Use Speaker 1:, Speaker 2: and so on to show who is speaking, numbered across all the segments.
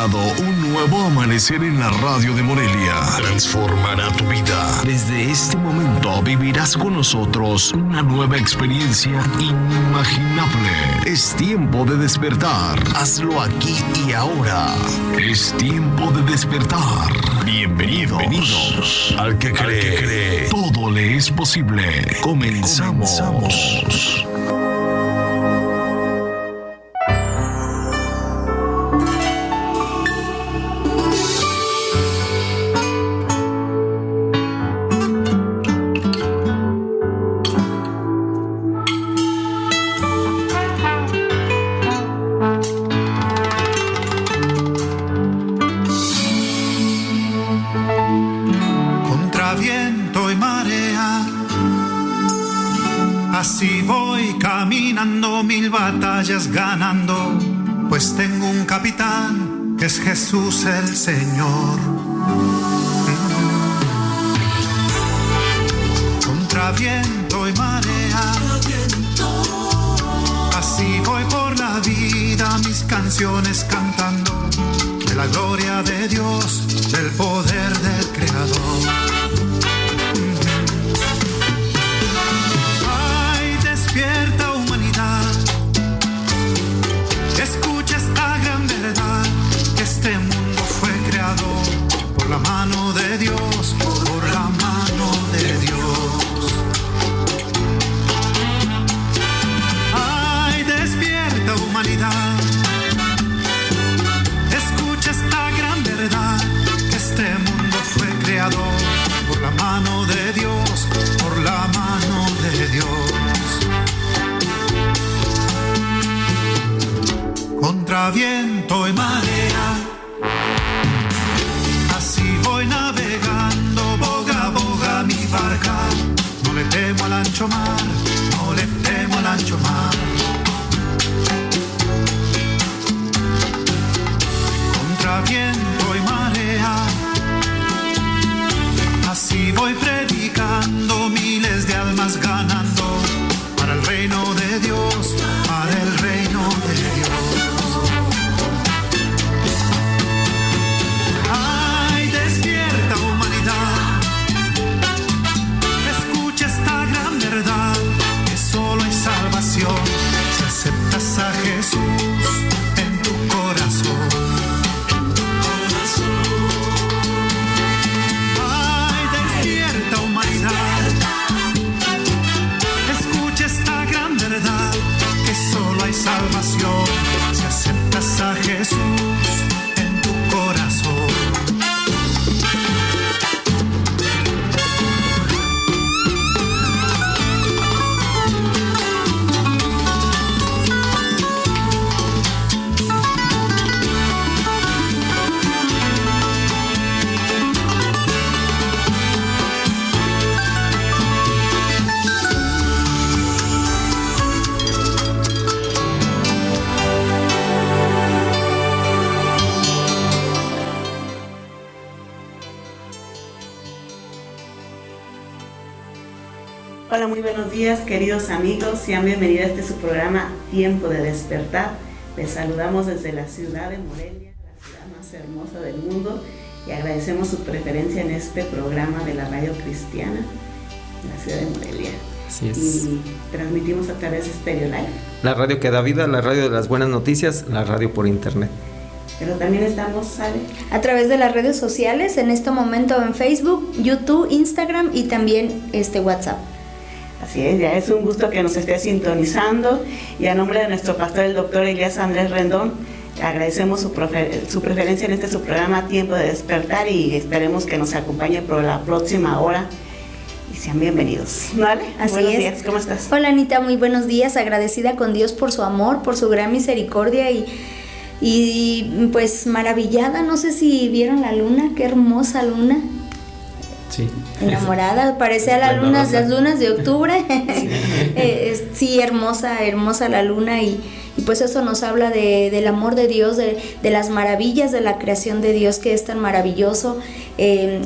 Speaker 1: llegado un nuevo amanecer en la radio de Morelia. Transformará tu vida. Desde este momento vivirás con nosotros una nueva experiencia inimaginable. Es tiempo de despertar. Hazlo aquí y ahora. Es tiempo de despertar. Bienvenidos. Al que cree, todo le es posible. Comenzamos.
Speaker 2: Ganando, pues tengo un capitán que es Jesús el Señor. Contra viento y marea, así voy por la vida, mis canciones cantando de la gloria de Dios, del poder del Creador. Ay, despierta humanidad. Escucha esta gran verdad, que este mundo fue creado por la mano de Dios, por la mano de Dios. Ay, despierta humanidad, escucha esta gran verdad, que este mundo fue creado por la mano de Dios, por la mano de Dios. Contra viento y marea, así voy navegando, boga a boga mi barca. No le temo al ancho mar, no le temo al ancho mar. Contra viento y marea, así voy predicando, miles de almas ganando, para el reino de Dios, para el reino de Dios. Que solo hay salvación si aceptas a Jesús en tu corazón. Ay, despierta humanidad, escucha esta gran verdad, que solo hay salvación si aceptas a Jesús en tu corazón.
Speaker 3: Hola, muy buenos días, queridos amigos. Sean bienvenidos a este su programa Tiempo de Despertar. Les saludamos desde la ciudad de Morelia, la ciudad más hermosa del mundo, y agradecemos su preferencia en este programa de la radio cristiana en la ciudad de Morelia.
Speaker 4: Así es.
Speaker 3: Y transmitimos a través de Stereo Live.
Speaker 4: La radio que da vida, la radio de las buenas noticias, la radio por internet.
Speaker 3: Pero también estamos, ¿sabe?
Speaker 5: A través de las redes sociales, en este momento en Facebook, YouTube, Instagram y también WhatsApp.
Speaker 3: Así es, ya es un gusto que nos esté sintonizando, y a nombre de nuestro pastor, el doctor Elías Andrés Rendón, agradecemos su preferencia en su programa Tiempo de Despertar, y esperemos que nos acompañe por la próxima hora y sean bienvenidos. ¿Vale?
Speaker 5: Así
Speaker 3: buenos
Speaker 5: es.
Speaker 3: días, ¿cómo estás?
Speaker 5: Hola Anita, muy buenos días, agradecida con Dios por su amor, por su gran misericordia y pues maravillada. No sé si vieron la luna, qué hermosa luna.
Speaker 4: Sí.
Speaker 5: Enamorada, parece a las lunas de octubre. Sí, hermosa la luna, y pues eso nos habla del amor de Dios, de las maravillas de la creación de Dios, que es tan maravilloso.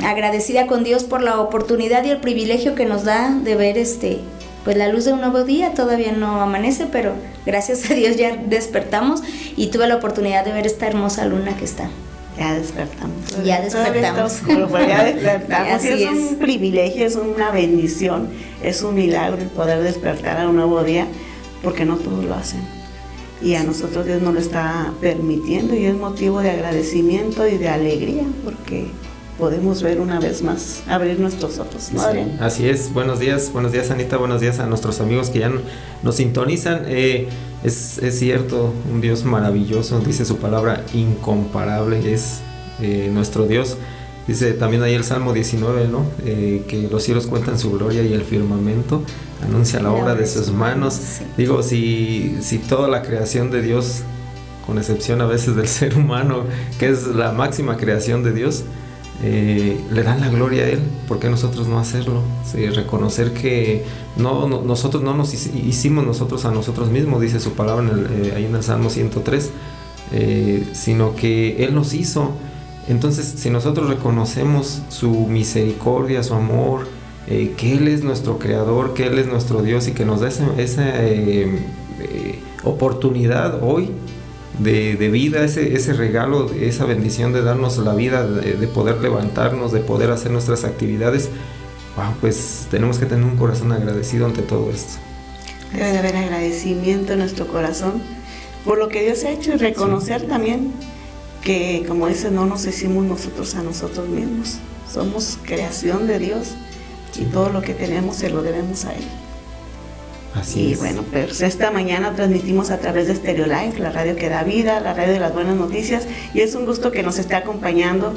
Speaker 5: Agradecida con Dios por la oportunidad y el privilegio que nos da de ver pues la luz de un nuevo día. Todavía no amanece, pero gracias a Dios ya despertamos y tuve la oportunidad de ver esta hermosa luna que está.
Speaker 3: Ya despertamos.
Speaker 5: Ya despertamos.
Speaker 3: Ya despertamos.
Speaker 5: Así
Speaker 3: es un privilegio, es una bendición, es un milagro el poder despertar a un nuevo día, porque no todos lo hacen. Y a nosotros Dios nos lo está permitiendo y es motivo de agradecimiento y de alegría, porque podemos ver una vez más, abrir nuestros ojos, ¿no, Adrián?
Speaker 4: Así es. Buenos días, Anita, buenos días a nuestros amigos que ya nos sintonizan. Es cierto, un Dios maravilloso, dice su palabra, incomparable es nuestro Dios. Dice también ahí el Salmo 19, ¿no? Que los cielos cuentan su gloria y el firmamento anuncia la obra de sus manos.
Speaker 5: Sí.
Speaker 4: Digo, si toda la creación de Dios, con excepción a veces del ser humano, que es la máxima creación de Dios, le dan la gloria a Él, ¿por qué nosotros no hacerlo? Sí, reconocer que nosotros no nos hicimos nosotros a nosotros mismos, dice su palabra ahí en el Salmo 103, sino que Él nos hizo. Entonces, si nosotros reconocemos su misericordia, su amor, que Él es nuestro creador, que Él es nuestro Dios y que nos da esa oportunidad hoy de vida, ese regalo, esa bendición de darnos la vida, de poder levantarnos, de poder hacer nuestras actividades, pues tenemos que tener un corazón agradecido ante todo esto.
Speaker 3: Debe de haber agradecimiento en nuestro corazón por lo que Dios ha hecho y reconocer también que, como dice, no nos hicimos nosotros a nosotros mismos, somos creación de Dios y todo lo que tenemos se lo debemos a Él.
Speaker 4: Así es.
Speaker 3: Bueno, pues esta mañana transmitimos a través de Stereo Life, la radio que da vida, la radio de las buenas noticias, y es un gusto que nos esté acompañando.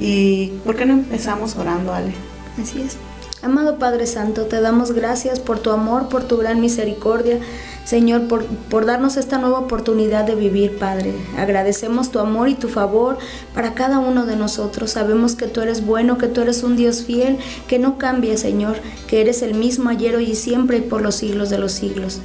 Speaker 3: ¿Y por qué no empezamos orando, Ale?
Speaker 5: Así es. Amado Padre Santo, te damos gracias por tu amor, por tu gran misericordia, Señor, por darnos esta nueva oportunidad de vivir, Padre. Agradecemos tu amor y tu favor para cada uno de nosotros. Sabemos que tú eres bueno, que tú eres un Dios fiel, que no cambia, Señor, que eres el mismo ayer, hoy y siempre y por los siglos de los siglos.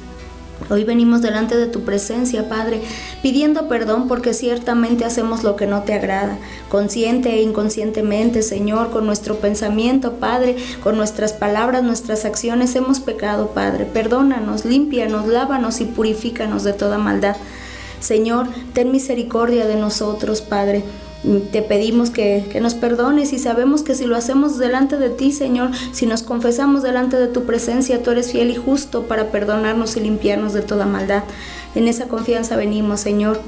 Speaker 5: Hoy venimos delante de tu presencia, Padre, pidiendo perdón porque ciertamente hacemos lo que no te agrada, consciente e inconscientemente, Señor, con nuestro pensamiento, Padre, con nuestras palabras, nuestras acciones hemos pecado, Padre. Perdónanos, límpianos, lávanos y purifícanos de toda maldad. Señor, ten misericordia de nosotros, Padre. Te pedimos que nos perdones y sabemos que si lo hacemos delante de ti, Señor, si nos confesamos delante de tu presencia, tú eres fiel y justo para perdonarnos y limpiarnos de toda maldad. En esa confianza venimos, Señor.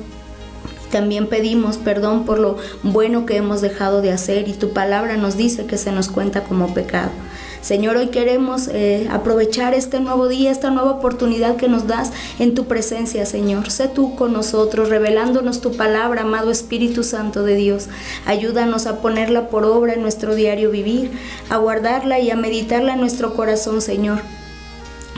Speaker 5: También pedimos perdón por lo bueno que hemos dejado de hacer y tu palabra nos dice que se nos cuenta como pecado. Señor, hoy queremos aprovechar este nuevo día, esta nueva oportunidad que nos das en tu presencia, Señor. Sé tú con nosotros, revelándonos tu palabra, amado Espíritu Santo de Dios. Ayúdanos a ponerla por obra en nuestro diario vivir, a guardarla y a meditarla en nuestro corazón, Señor.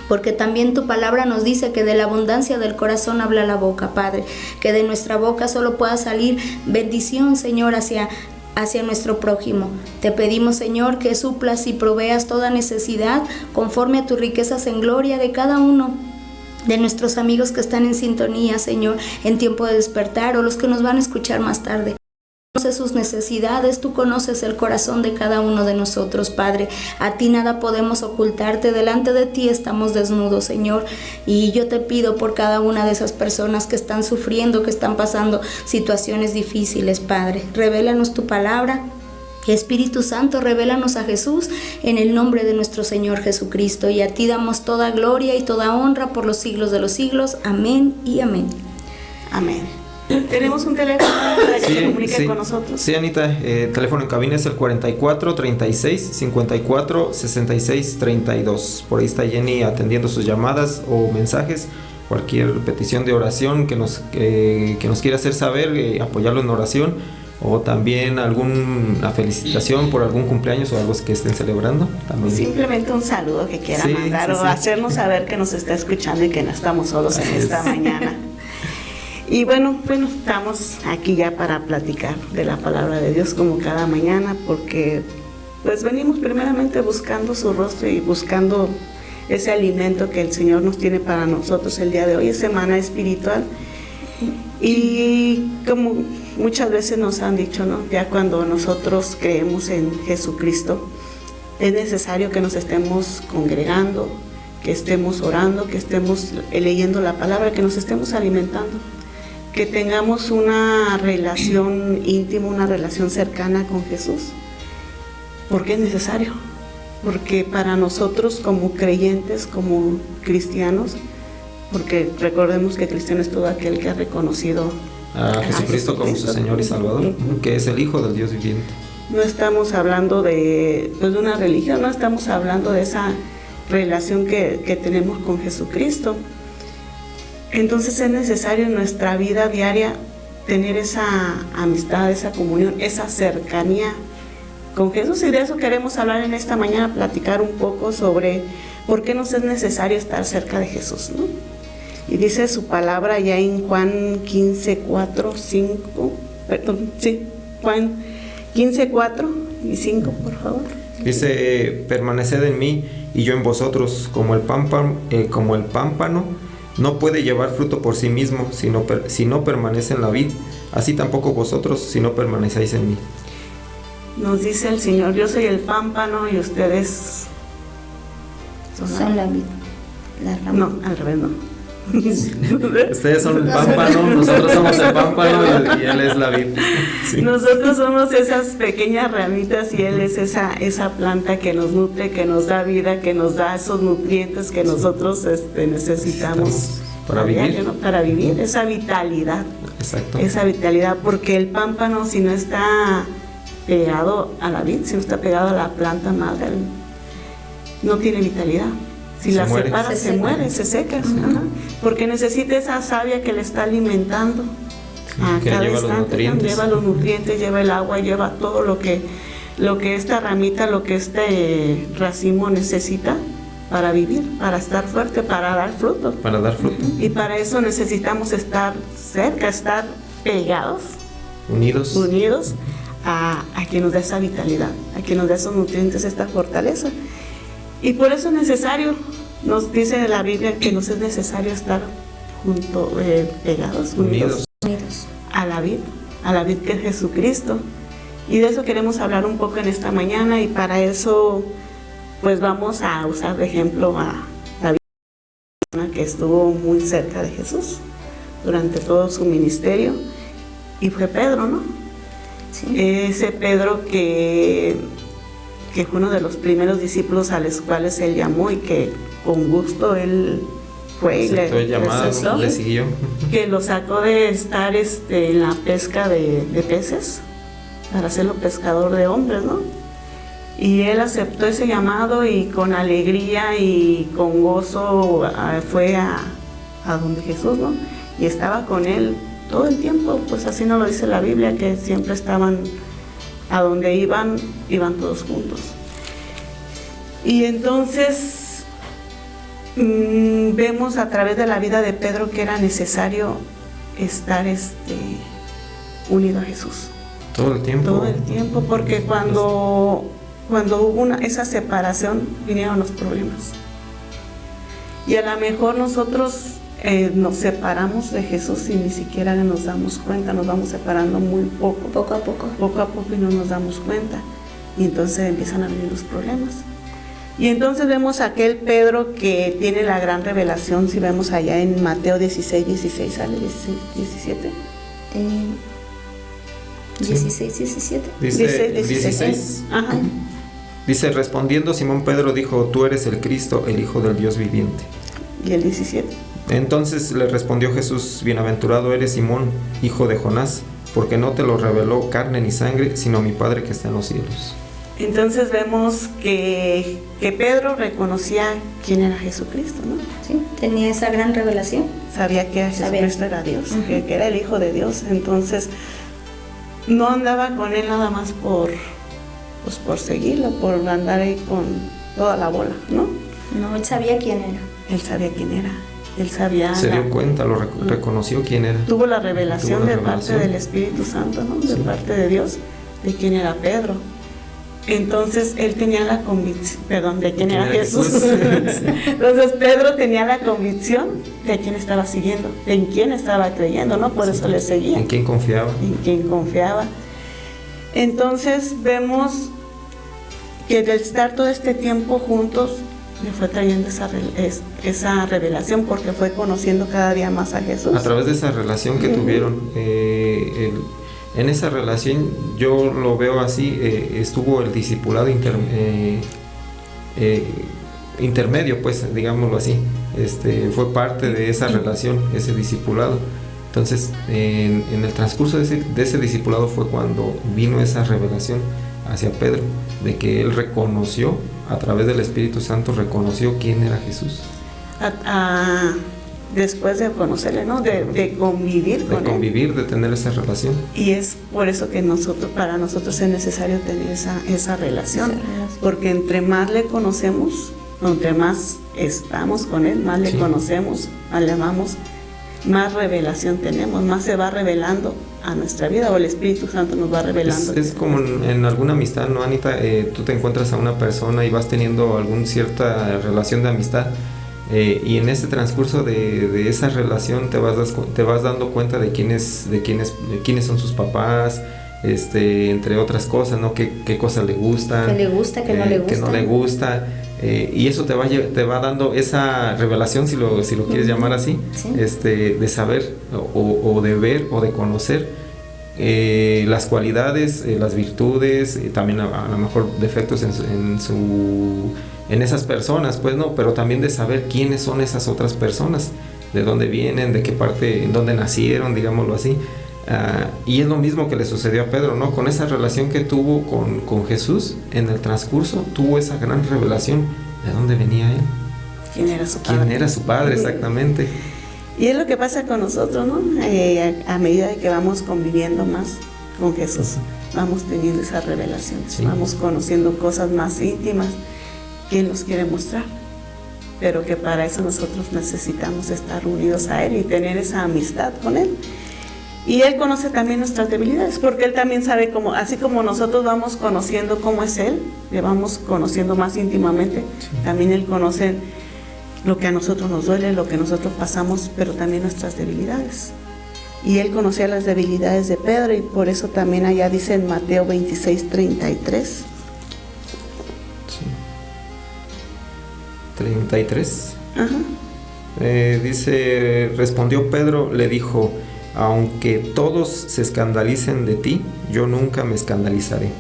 Speaker 5: Porque también tu palabra nos dice que de la abundancia del corazón habla la boca, Padre. Que de nuestra boca solo pueda salir bendición, Señor, hacia nuestro prójimo. Te pedimos, Señor, que suplas y proveas toda necesidad conforme a tus riquezas en gloria de cada uno de nuestros amigos que están en sintonía, Señor, en tiempo de despertar o los que nos van a escuchar más tarde. Tú conoces sus necesidades, tú conoces el corazón de cada uno de nosotros, Padre. A ti nada podemos ocultarte, delante de ti estamos desnudos, Señor. Y yo te pido por cada una de esas personas que están sufriendo, que están pasando situaciones difíciles, Padre. Revélanos tu palabra. Espíritu Santo, revélanos a Jesús en el nombre de nuestro Señor Jesucristo. Y a ti damos toda gloria y toda honra por los siglos de los siglos. Amén y amén.
Speaker 3: Amén. Tenemos un teléfono para que se comunique con nosotros.
Speaker 4: Sí, Anita, teléfono en cabina es el 44 36 54 66 32. Por ahí está Jenny atendiendo sus llamadas o mensajes. Cualquier petición de oración que nos quiera hacer saber, apoyarlo en oración, o también alguna felicitación por algún cumpleaños o algo que estén celebrando. También.
Speaker 3: Simplemente un saludo que quiera mandar o hacernos saber que nos está escuchando y que no estamos solos en esta mañana. Y bueno, estamos aquí ya para platicar de la palabra de Dios como cada mañana, porque pues venimos primeramente buscando su rostro y buscando ese alimento que el Señor nos tiene para nosotros el día de hoy, es semana espiritual. Y como muchas veces nos han dicho, ¿no? Ya cuando nosotros creemos en Jesucristo, es necesario que nos estemos congregando, que estemos orando, que estemos leyendo la palabra, que nos estemos alimentando. que tengamos una relación íntima, una relación cercana con Jesús. ¿Por qué es necesario? Porque para nosotros como creyentes, como cristianos, porque recordemos que cristiano es todo aquel que ha reconocido
Speaker 4: a Jesucristo como su Señor y Salvador, que es el Hijo del Dios viviente.
Speaker 3: No estamos hablando de una religión, no estamos hablando de esa relación que tenemos con Jesucristo. Entonces es necesario en nuestra vida diaria tener esa amistad, esa comunión, esa cercanía con Jesús, y de eso queremos hablar en esta mañana, platicar un poco sobre por qué nos es necesario estar cerca de Jesús, ¿no? Y dice su palabra ya en Juan 15, 4, 5, perdón, sí, Juan 15, 4 y 5, por favor.
Speaker 4: Dice, permaneced en mí y yo en vosotros, como el pámpano no puede llevar fruto por sí mismo si no permanece en la vid, así tampoco vosotros si no permanecéis en mí.
Speaker 3: Nos dice el Señor, yo soy el pámpano y ustedes
Speaker 5: son la vid.
Speaker 3: No, al revés no.
Speaker 4: Ustedes son el pámpano, nosotros somos el pámpano y Él es la vid. Sí.
Speaker 3: Nosotros somos esas pequeñas ramitas y Él es esa planta que nos nutre, que nos da vida, que nos da esos nutrientes que nosotros necesitamos
Speaker 4: para vivir.
Speaker 3: Diario, ¿no? Para vivir, esa vitalidad.
Speaker 4: Exacto.
Speaker 3: Esa vitalidad, porque el pámpano, si no está pegado a la vid, si no está pegado a la planta madre, no tiene vitalidad. Si la separa, se muere, se seca. Ajá. Porque necesita esa savia que le está alimentando.
Speaker 4: Que
Speaker 3: cada
Speaker 4: lleva
Speaker 3: instante,
Speaker 4: los nutrientes.
Speaker 3: Lleva los nutrientes, lleva el agua, lleva todo lo que esta ramita, lo que este racimo necesita para vivir, para estar fuerte, para dar fruto.
Speaker 4: Para dar fruto.
Speaker 3: Y para eso necesitamos estar cerca, estar pegados, unidos a quien nos da esa vitalidad, a quien nos da esos nutrientes, esta fortaleza. Y por eso es necesario, nos dice la Biblia que nos es necesario estar pegados, unidos a la vid que es Jesucristo. Y de eso queremos hablar un poco en esta mañana, y para eso pues vamos a usar de ejemplo a David, que estuvo muy cerca de Jesús durante todo su ministerio, y fue Pedro, ¿no? Sí. Ese Pedro que fue uno de los primeros discípulos a los cuales él llamó y que con gusto él fue y le
Speaker 4: siguió.
Speaker 3: Que lo sacó de estar en la pesca de peces para hacerlo pescador de hombres, ¿no? Y él aceptó ese llamado y con alegría y con gozo fue a donde Jesús, ¿no? Y estaba con él todo el tiempo, pues así nos lo dice la Biblia, que siempre estaban, a donde iban todos juntos. Y entonces vemos a través de la vida de Pedro que era necesario estar unido a Jesús.
Speaker 4: Todo el tiempo.
Speaker 3: Todo el tiempo, porque cuando hubo esa separación vinieron los problemas. Y a lo mejor nosotros nos separamos de Jesús y ni siquiera nos damos cuenta, nos vamos separando muy poco a poco y no nos damos cuenta, y entonces empiezan a venir los problemas. Y entonces vemos a aquel Pedro que tiene la gran revelación, si vemos allá en Mateo 16, 16, ¿sale? 17.
Speaker 5: 16, 17.
Speaker 4: Dice 16.
Speaker 3: Ajá.
Speaker 4: Dice, respondiendo Simón Pedro dijo, tú eres el Cristo, el Hijo del Dios viviente.
Speaker 3: Y el 17.
Speaker 4: Entonces le respondió Jesús, bienaventurado eres Simón, hijo de Jonás, porque no te lo reveló carne ni sangre, sino mi Padre que está en los cielos.
Speaker 3: Entonces vemos que Pedro reconocía quién era Jesucristo, ¿no?
Speaker 5: Sí, tenía esa gran revelación.
Speaker 3: Sabía que Jesucristo era Dios, que era el Hijo de Dios. Entonces no andaba con él nada más por seguirlo, por andar ahí con toda la bola, ¿no?
Speaker 5: No, él sabía quién era.
Speaker 3: Él sabía quién era. Él sabía.
Speaker 4: Se dio cuenta, reconoció quién era.
Speaker 3: Tuvo la revelación de parte del Espíritu Santo, ¿no? De parte de Dios, de quién era Pedro. Entonces él tenía la convicción, de quién era Jesús. Entonces Pedro tenía la convicción de quién estaba siguiendo, en quién estaba creyendo, ¿no? Por eso le seguía.
Speaker 4: En quién confiaba.
Speaker 3: En quién confiaba. Entonces vemos que de estar todo este tiempo juntos, le fue trayendo esa revelación, porque fue conociendo cada día más a Jesús.
Speaker 4: A través de esa relación que tuvieron, en esa relación yo lo veo así, estuvo el discipulado intermedio, pues digámoslo así, fue parte de esa relación, ese discipulado. Entonces, en el transcurso de ese discipulado fue cuando vino esa revelación hacia Pedro, de que él reconoció, a través del Espíritu Santo, reconoció quién era Jesús.
Speaker 3: Después de conocerle, ¿no? De convivir con él.
Speaker 4: De convivir, de tener esa relación.
Speaker 3: Y es por eso que para nosotros es necesario tener esa relación, porque entre más le conocemos, entre más estamos con él, más le conocemos, más le amamos, más revelación tenemos, más se va revelando a nuestra vida, o el Espíritu Santo nos va revelando.
Speaker 4: Es como en alguna amistad, ¿no, Anita? Tú te encuentras a una persona y vas teniendo alguna cierta relación de amistad, y en ese transcurso de esa relación te vas dando cuenta de quiénes son sus papás, entre otras cosas, ¿no? Qué cosas le gustan,
Speaker 5: que le gusta, que no le gusta,
Speaker 4: que no le gusta. Y eso te va dando esa revelación, si lo quieres llamar así,
Speaker 5: sí.
Speaker 4: De saber o de ver o de conocer las cualidades, las virtudes, también a lo mejor defectos en esas personas, pues, no, pero también de saber quiénes son esas otras personas, de dónde vienen, de qué parte, en dónde nacieron, digámoslo así. Y es lo mismo que le sucedió a Pedro, ¿no? Con esa relación que tuvo con Jesús, en el transcurso tuvo esa gran revelación de dónde venía él.
Speaker 3: ¿Quién era su padre?
Speaker 4: ¿Quién era su padre, exactamente?
Speaker 3: Y es lo que pasa con nosotros, ¿no? A medida de que vamos conviviendo más con Jesús, vamos teniendo esas revelaciones, vamos conociendo cosas más íntimas que Él nos quiere mostrar. Pero que para eso nosotros necesitamos estar unidos a Él y tener esa amistad con Él. Y Él conoce también nuestras debilidades, porque Él también sabe cómo, así como nosotros vamos conociendo cómo es Él, le vamos conociendo más íntimamente, también Él conoce lo que a nosotros nos duele, lo que nosotros pasamos, pero también nuestras debilidades. Y Él conocía las debilidades de Pedro, y por eso también allá dice en Mateo 26:33.
Speaker 4: 33.
Speaker 3: Ajá.
Speaker 4: Dice, respondió Pedro, le dijo: aunque todos se escandalicen de ti, yo nunca me escandalizaré.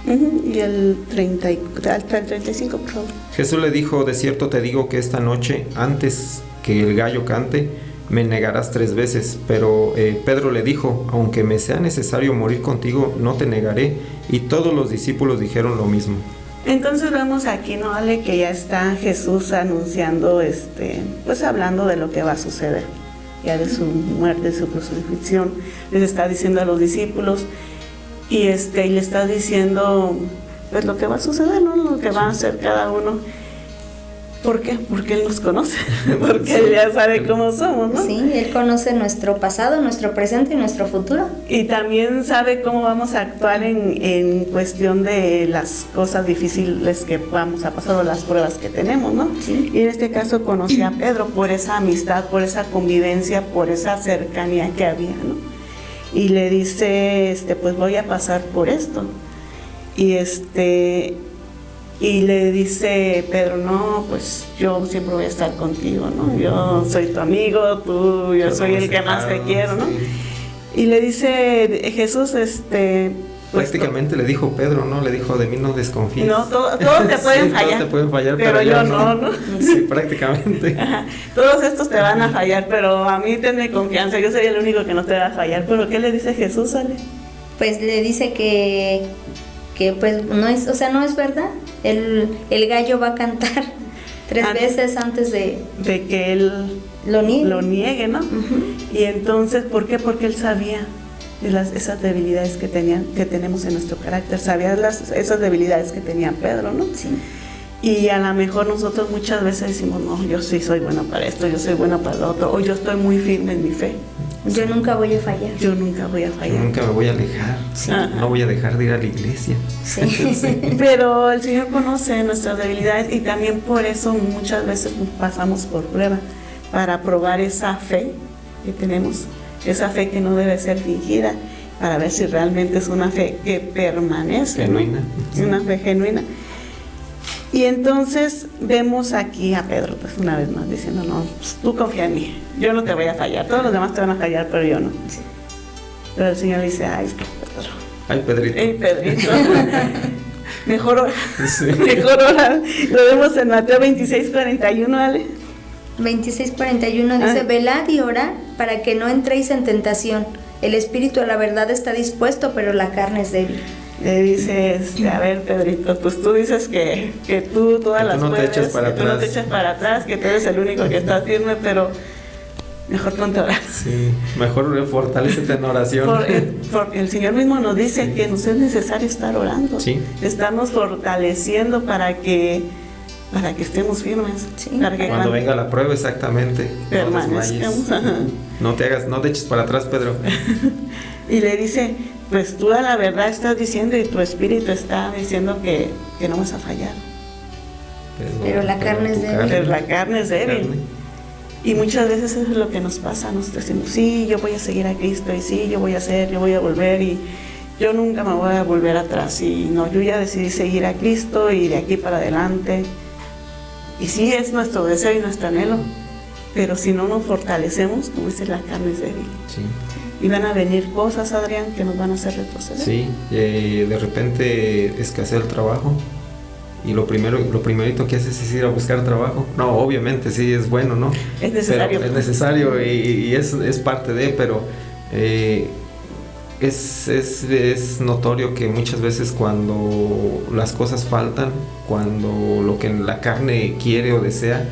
Speaker 3: Y el 35, por favor.
Speaker 4: Jesús le dijo: de cierto te digo que esta noche, antes que el gallo cante, me negarás 3 veces. Pero Pedro le dijo: aunque me sea necesario morir contigo, no te negaré. Y todos los discípulos dijeron lo mismo.
Speaker 3: Entonces vemos aquí, ¿no, Ale? Que ya está Jesús anunciando, pues hablando de lo que va a suceder, ya de su muerte, de su crucifixión. Les está diciendo a los discípulos, y le está diciendo pues lo que va a suceder, ¿no? Lo que va a hacer cada uno. ¿Por qué? Porque Él nos conoce, porque Él ya sabe cómo somos, ¿no?
Speaker 5: Sí, Él conoce nuestro pasado, nuestro presente y nuestro futuro.
Speaker 3: Y también sabe cómo vamos a actuar en cuestión de las cosas difíciles que vamos a pasar o las pruebas que tenemos, ¿no?
Speaker 5: Sí.
Speaker 3: Y en este caso conocí a Pedro por esa amistad, por esa convivencia, por esa cercanía que había, ¿no? Y le dice, pues voy a pasar por esto. Y le dice Pedro: no, pues yo siempre voy a estar contigo, ¿no? Yo soy tu amigo, yo soy el que más te quiero, ¿no? Y le dice Jesús,
Speaker 4: prácticamente le dijo Pedro, ¿no? Le dijo: de mí no desconfíes.
Speaker 3: No, todos te pueden fallar.
Speaker 4: Todos te pueden fallar,
Speaker 3: pero yo no.
Speaker 4: Sí, prácticamente.
Speaker 3: Ajá. Todos estos te van a fallar, pero a mí tenme confianza, yo soy el único que no te va a fallar. ¿Pero qué le dice Jesús, Ale?
Speaker 5: Pues le dice que pues no es, o sea, no es verdad. El gallo va a cantar 3 veces antes de
Speaker 3: que Él lo niegue, ¿no? Y entonces, ¿por qué? Porque Él sabía esas debilidades que tenemos en nuestro carácter, sabía esas debilidades que tenía Pedro, ¿no?
Speaker 5: Sí.
Speaker 3: Y a lo mejor nosotros muchas veces decimos: no, yo sí soy buena para esto, yo soy buena para lo otro, o yo estoy muy firme en mi fe.
Speaker 5: Yo nunca voy a fallar.
Speaker 3: Yo nunca voy a fallar.
Speaker 4: Yo nunca me voy a alejar.
Speaker 5: Sí.
Speaker 4: No voy a dejar de ir a la iglesia.
Speaker 5: Sí.
Speaker 3: Pero el Señor conoce nuestras debilidades, y también por eso muchas veces pasamos por prueba, para probar esa fe que tenemos, esa fe que no debe ser fingida, para ver si realmente es una fe que permanece,
Speaker 4: genuina,
Speaker 3: ¿no? Una fe genuina. Y entonces vemos aquí a Pedro, pues una vez más, diciendo, no, pues, tú confía en mí, yo no te voy a fallar, todos los demás te van a fallar, pero yo no. Pero el Señor dice, ay, Pedro.
Speaker 4: Ay, Pedrito.
Speaker 3: Ay, Pedrito. Mejor ora.
Speaker 4: Sí.
Speaker 3: Mejor ora. Lo vemos en Mateo 26:41, Ale.
Speaker 5: 26:41 dice, velad y orad para que no entréis en tentación. El espíritu a la verdad está dispuesto, pero la carne es débil.
Speaker 3: Le dice, a ver, Pedrito, pues tú dices que tú todas las
Speaker 4: no
Speaker 3: puedes,
Speaker 4: te echas para
Speaker 3: que tú no te
Speaker 4: atrás.
Speaker 3: echas para atrás, que tú eres el único que está firme, pero mejor ponte a orar.
Speaker 4: Sí, mejor fortalécete en oración.
Speaker 3: Porque el Señor mismo nos dice que nos es necesario estar orando,
Speaker 4: Sí.
Speaker 3: estarnos fortaleciendo para que estemos firmes,
Speaker 5: Sí.
Speaker 3: para que
Speaker 4: Cuando venga la prueba, exactamente.
Speaker 3: permanezcamos.
Speaker 4: No no te eches para atrás, Pedro.
Speaker 3: Y le dice, pues tú a la verdad estás diciendo y tu espíritu está diciendo que no vas a fallar.
Speaker 5: Pero la carne es
Speaker 4: tu
Speaker 5: débil.
Speaker 3: Pero la carne es débil.
Speaker 4: Carne.
Speaker 3: Y muchas veces eso es lo que nos pasa, nos decimos, sí, yo voy a seguir a Cristo, y sí, yo voy a volver, y yo nunca me voy a volver atrás, y no, yo ya decidí seguir a Cristo, y de aquí para adelante. Y sí, es nuestro deseo y nuestro anhelo, pero si no nos fortalecemos, como dice, la carne es débil.
Speaker 4: Sí.
Speaker 3: Y van a venir cosas, Adrián, que nos van a hacer retroceder.
Speaker 4: Sí, de repente escasea el trabajo y lo primerito que haces es ir a buscar trabajo. No, obviamente sí es bueno, ¿no?
Speaker 3: Es necesario.
Speaker 4: Pero es necesario y es parte de, pero es notorio que muchas veces cuando las cosas faltan, cuando lo que la carne quiere o desea,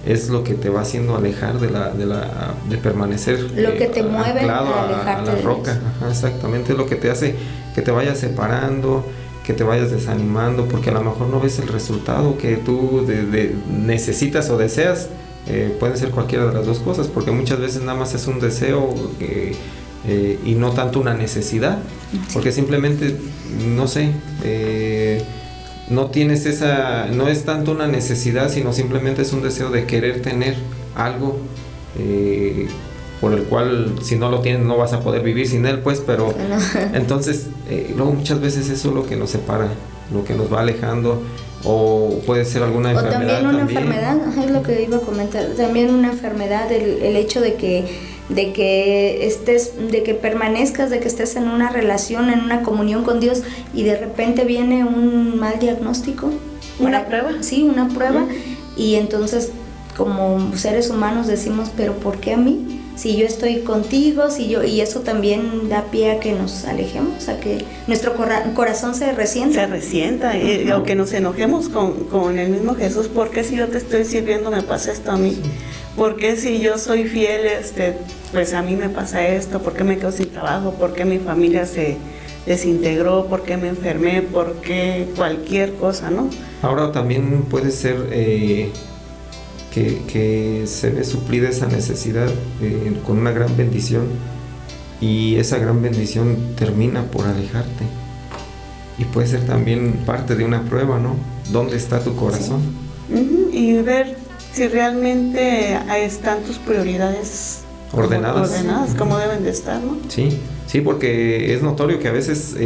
Speaker 4: es lo que te va haciendo alejar de permanecer
Speaker 5: lo que te mueve
Speaker 4: anclado
Speaker 5: a
Speaker 4: a
Speaker 5: alejarte
Speaker 4: la
Speaker 5: de
Speaker 4: roca.
Speaker 5: Dios.
Speaker 4: Ajá, exactamente, es lo que te hace que te vayas separando, que te vayas desanimando, porque a lo mejor no ves el resultado que tú necesitas o deseas. Puede ser cualquiera de las dos cosas, porque muchas veces nada más es un deseo y no tanto una necesidad, porque simplemente, no sé, no tienes no es tanto una necesidad, sino simplemente es un deseo de querer tener algo por el cual, si no lo tienes, no vas a poder vivir sin él, pues, pero entonces luego muchas veces eso es lo que nos separa, lo que nos va alejando, o puede ser alguna enfermedad.
Speaker 5: O también una enfermedad, es lo que iba a comentar, también una enfermedad, el hecho de que permanezcas, de que estés en una relación, en una comunión con Dios, y de repente viene un mal diagnóstico.
Speaker 3: ¿Una prueba?
Speaker 5: Sí, una prueba. Y entonces, como seres humanos decimos, pero ¿por qué a mí? Si yo estoy contigo, y eso también da pie a que nos alejemos, a que nuestro corazón se resienta.
Speaker 3: Se resienta, o que nos enojemos con el mismo Jesús. ¿Por qué si yo te estoy sirviendo me pasa esto a mí? ¿Por qué si yo soy fiel, pues a mí me pasa esto? ¿Por qué me quedo sin trabajo? ¿Por qué mi familia se desintegró? ¿Por qué me enfermé? ¿Por qué cualquier cosa, no?
Speaker 4: Ahora también puede ser que se ve suplida esa necesidad con una gran bendición, y esa gran bendición termina por alejarte, y puede ser también parte de una prueba, ¿no? ¿Dónde está tu corazón?
Speaker 3: Sí. Y ver si realmente están tus prioridades ordenadas como deben de estar, ¿no?
Speaker 4: Sí, porque es notorio que a veces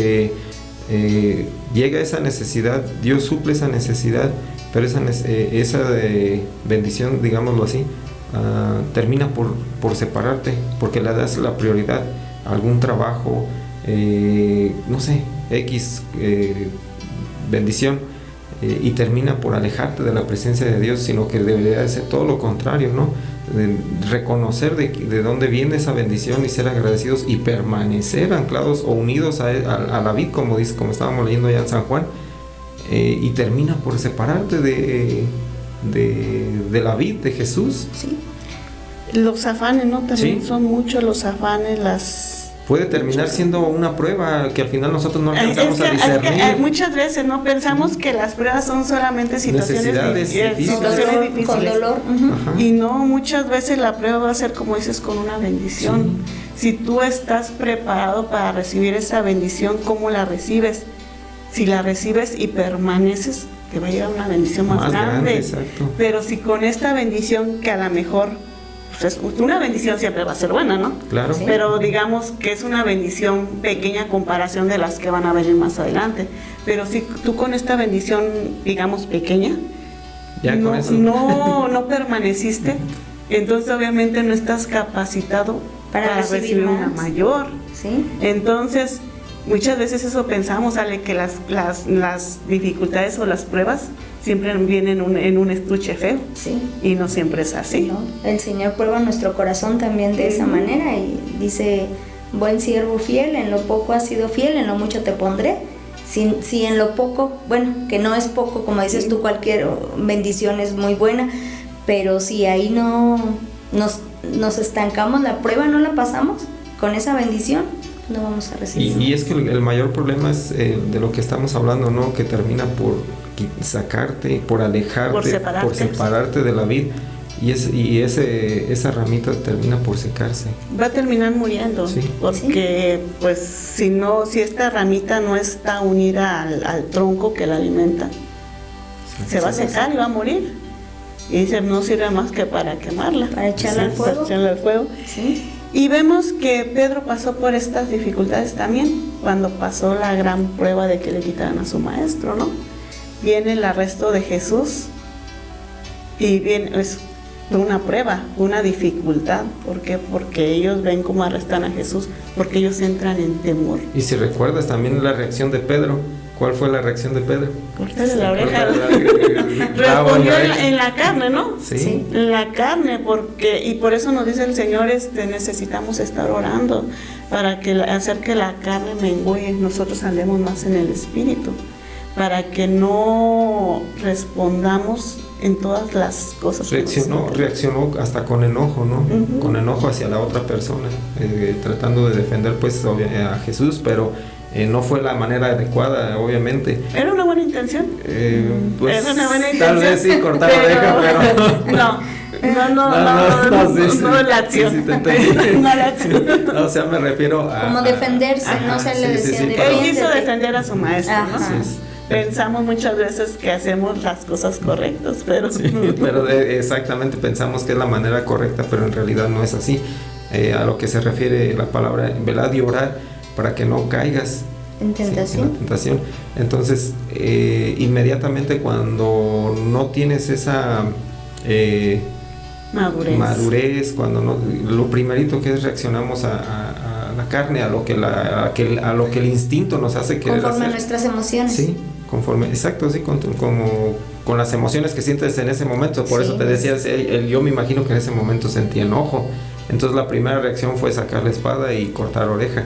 Speaker 4: llega esa necesidad, Dios suple esa necesidad, pero esa bendición, digámoslo así, termina por separarte, porque le das la prioridad a algún trabajo, no sé, X bendición, y termina por alejarte de la presencia de Dios, sino que debería ser todo lo contrario, ¿no? Reconocer de dónde viene esa bendición y ser agradecidos y permanecer anclados o unidos a la vid, como estábamos leyendo allá en San Juan, y termina por separarte de la vid de Jesús.
Speaker 3: Sí. Los afanes, ¿no? También
Speaker 4: Sí.
Speaker 3: son muchos los afanes,
Speaker 4: puede terminar siendo una prueba que al final nosotros no alcanzamos a discernir.
Speaker 3: Muchas veces no pensamos que las pruebas son solamente situaciones difíciles.
Speaker 5: Con dolor.
Speaker 4: Ajá.
Speaker 3: Y no, muchas veces la prueba va a ser, como dices, con una bendición. Si tú estás preparado para recibir esa bendición, ¿cómo la recibes? Si la recibes y permaneces, te va a llegar una bendición más grande.
Speaker 4: Exacto.
Speaker 3: Pero si con esta bendición, que a lo mejor pues una bendición siempre va a ser buena, ¿no?
Speaker 4: Claro.
Speaker 5: Sí.
Speaker 3: Pero digamos que es una bendición pequeña a comparación de las que van a venir más adelante. Pero si tú con esta bendición, digamos, pequeña,
Speaker 4: Ya con eso.
Speaker 3: no permaneciste, entonces obviamente no estás capacitado
Speaker 5: Para recibir
Speaker 3: una
Speaker 5: más.
Speaker 3: mayor.
Speaker 5: Sí.
Speaker 3: Entonces, muchas veces eso pensamos, Ale, que las dificultades o las pruebas siempre vienen en un estuche feo.
Speaker 5: Sí.
Speaker 3: Y no siempre es así.
Speaker 5: ¿No? El Señor prueba nuestro corazón también de esa manera y dice, buen siervo fiel, en lo poco has sido fiel, en lo mucho te pondré. Si en lo poco, bueno, que no es poco, como dices tú, cualquier bendición es muy buena, pero si ahí no nos estancamos, la prueba no la pasamos con esa bendición, no vamos a recibir.
Speaker 4: Y es que el mayor problema es de lo que estamos hablando, ¿no? Que termina por sacarte, por alejarte, por separarte de la vid. Y esa ramita termina por secarse.
Speaker 3: Va a terminar muriendo,
Speaker 4: Sí.
Speaker 3: porque pues si esta ramita no está unida al tronco que la alimenta, se va a secar y va a morir. Y dice, no sirve más que para quemarla.
Speaker 5: Para echarla al fuego.
Speaker 3: Para echarla al fuego.
Speaker 5: Sí.
Speaker 3: Y vemos que Pedro pasó por estas dificultades también, cuando pasó la gran prueba de que le quitaran a su maestro, ¿no? Viene el arresto de Jesús y viene... una prueba, una dificultad. ¿Por qué? Porque ellos ven cómo arrestan a Jesús, porque ellos entran en temor.
Speaker 4: Y si recuerdas también la reacción de Pedro, ¿cuál fue la reacción de Pedro?
Speaker 3: Cortarle la oreja.
Speaker 4: Respondió
Speaker 3: Respondió en la carne, ¿no?
Speaker 4: Sí.
Speaker 3: En la carne, y por eso nos dice el Señor, necesitamos estar orando para hacer que la carne mengue y nosotros andemos más en el Espíritu, para que no respondamos en todas las cosas.
Speaker 4: Reaccionó hasta con enojo, ¿no?
Speaker 3: Uh-huh.
Speaker 4: Con enojo hacia la otra persona, tratando de defender pues a Jesús, pero no fue la manera adecuada, obviamente.
Speaker 3: Era una buena intención.
Speaker 4: Pues,
Speaker 3: era una buena intención.
Speaker 4: Tal vez sí, cortar la oreja, pero...
Speaker 3: No la acción.
Speaker 4: Sí, te entendí.
Speaker 3: No la acción.
Speaker 4: No, o sea, me refiero a...
Speaker 5: Como defenderse, no se le decía
Speaker 3: Él quiso defender a su maestro, ¿no?
Speaker 4: Así es.
Speaker 3: Pensamos muchas veces que hacemos las cosas correctas, pero...
Speaker 4: Sí, pero exactamente pensamos que es la manera correcta, pero en realidad no es así. A lo que se refiere la palabra velad y orar para que no caigas
Speaker 5: en tentación.
Speaker 4: En la tentación. Entonces, inmediatamente cuando no tienes esa madurez, cuando no, lo primerito que es reaccionamos a la carne, a lo que el instinto nos hace querer
Speaker 5: conforme
Speaker 4: hacer.
Speaker 5: a nuestras emociones.
Speaker 4: Sí, conforme, exacto, sí, como con las emociones que sientes en ese momento. Por eso te decía, yo me imagino que en ese momento sentí enojo. Entonces la primera reacción fue sacar la espada y cortar oreja,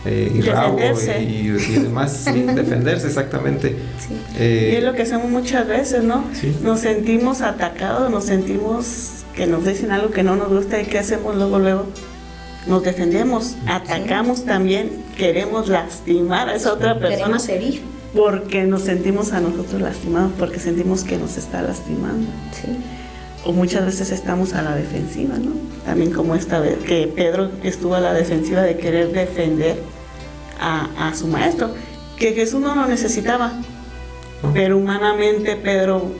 Speaker 4: y rabo y demás, sí, defenderse, exactamente.
Speaker 5: Sí.
Speaker 3: Y es lo que hacemos muchas veces, ¿no?
Speaker 4: Sí.
Speaker 3: Nos sentimos atacados, nos sentimos que nos dicen algo que no nos gusta, y ¿qué hacemos luego? Nos defendemos, atacamos también, queremos lastimar a esa otra persona.
Speaker 5: Queremos herir.
Speaker 3: Porque nos sentimos a nosotros lastimados, porque sentimos que nos está lastimando.
Speaker 5: Sí.
Speaker 3: O muchas veces estamos a la defensiva, ¿no? También como esta vez que Pedro estuvo a la defensiva de querer defender a su maestro, que Jesús no lo necesitaba, pero humanamente Pedro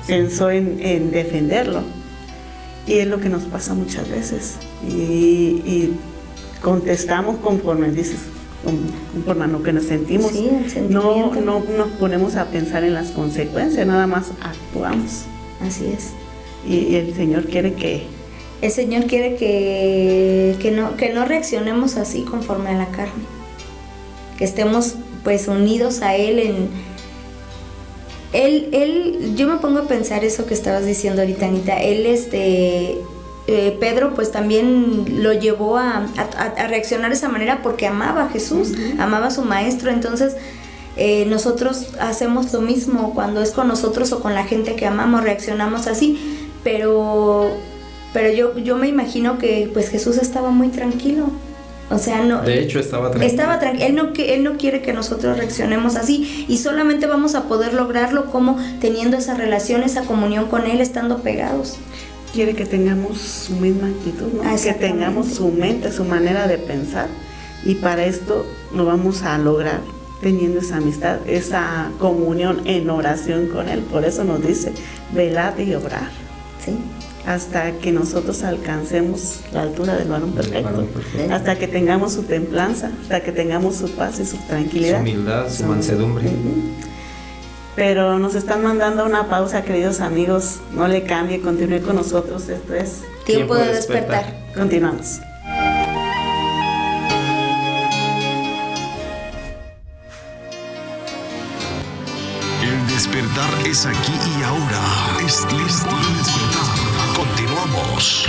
Speaker 3: pensó en defenderlo. Y es lo que nos pasa muchas veces. Y contestamos conforme dices, conforme a lo que nos sentimos.
Speaker 5: Sí,
Speaker 3: no nos ponemos a pensar en las consecuencias, nada más actuamos.
Speaker 5: Así es.
Speaker 3: Y el Señor quiere que...
Speaker 5: El Señor quiere que no reaccionemos así conforme a la carne. Que estemos pues unidos a Él yo me pongo a pensar eso que estabas diciendo ahorita, Anita. Pedro pues también lo llevó a reaccionar de esa manera porque amaba a Jesús, amaba a su maestro. Entonces nosotros hacemos lo mismo cuando es con nosotros o con la gente que amamos, reaccionamos así, pero yo me imagino que pues Jesús estaba muy tranquilo. O sea, no.
Speaker 4: De hecho, estaba tranquilo.
Speaker 5: Estaba tranquilo. Él no quiere que nosotros reaccionemos así, y solamente vamos a poder lograrlo como teniendo esa relación, esa comunión con Él, estando pegados.
Speaker 3: Quiere que tengamos su misma actitud, ¿no? Que tengamos su mente, su manera de pensar, y para esto lo vamos a lograr teniendo esa amistad, esa comunión en oración con Él. Por eso nos dice, velad y orar.
Speaker 5: Sí.
Speaker 3: hasta que nosotros alcancemos la altura del varón perfecto, hasta que tengamos su templanza, hasta que tengamos su paz y su tranquilidad,
Speaker 4: su humildad, su mansedumbre.
Speaker 3: Pero nos están mandando una pausa, queridos amigos, no le cambie, continúe con nosotros, esto es
Speaker 5: Tiempo de despertar.
Speaker 3: Continuamos.
Speaker 1: El despertar es aquí y ahora. Es tiempo de despertar. Continuamos.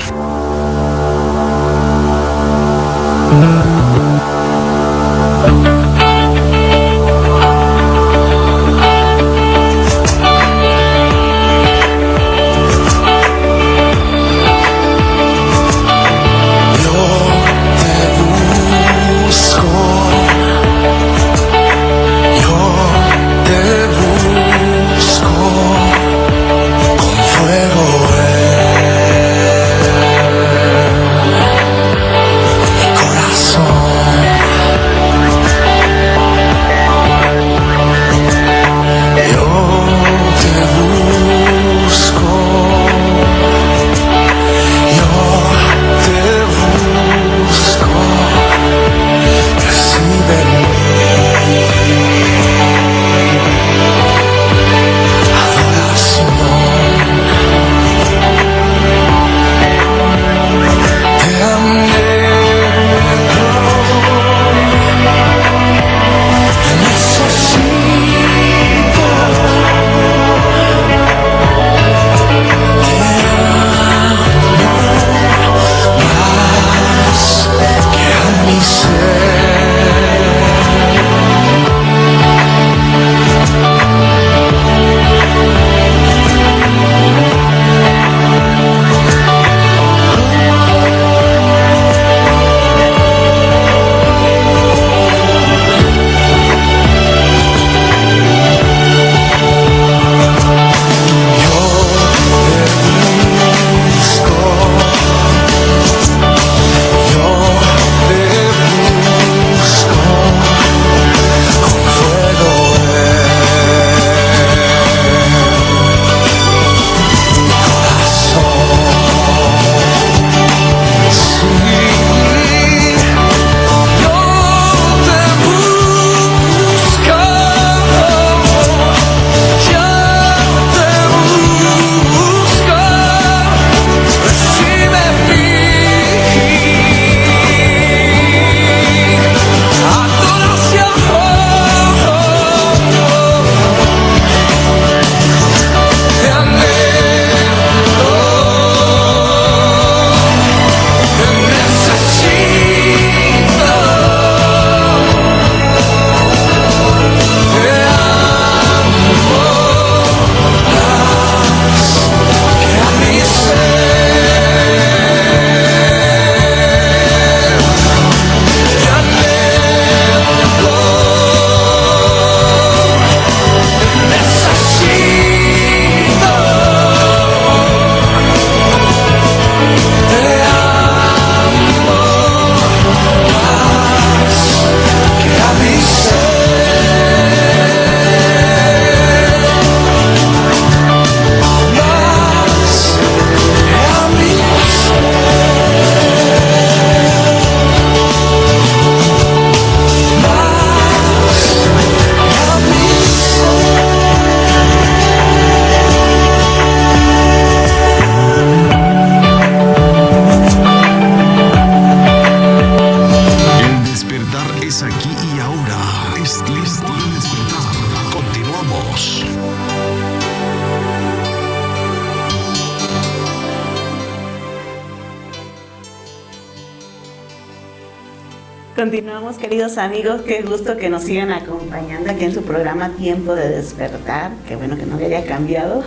Speaker 3: Continuamos, queridos amigos, qué gusto que nos sigan acompañando aquí en su programa Tiempo de Despertar, qué bueno que no le haya cambiado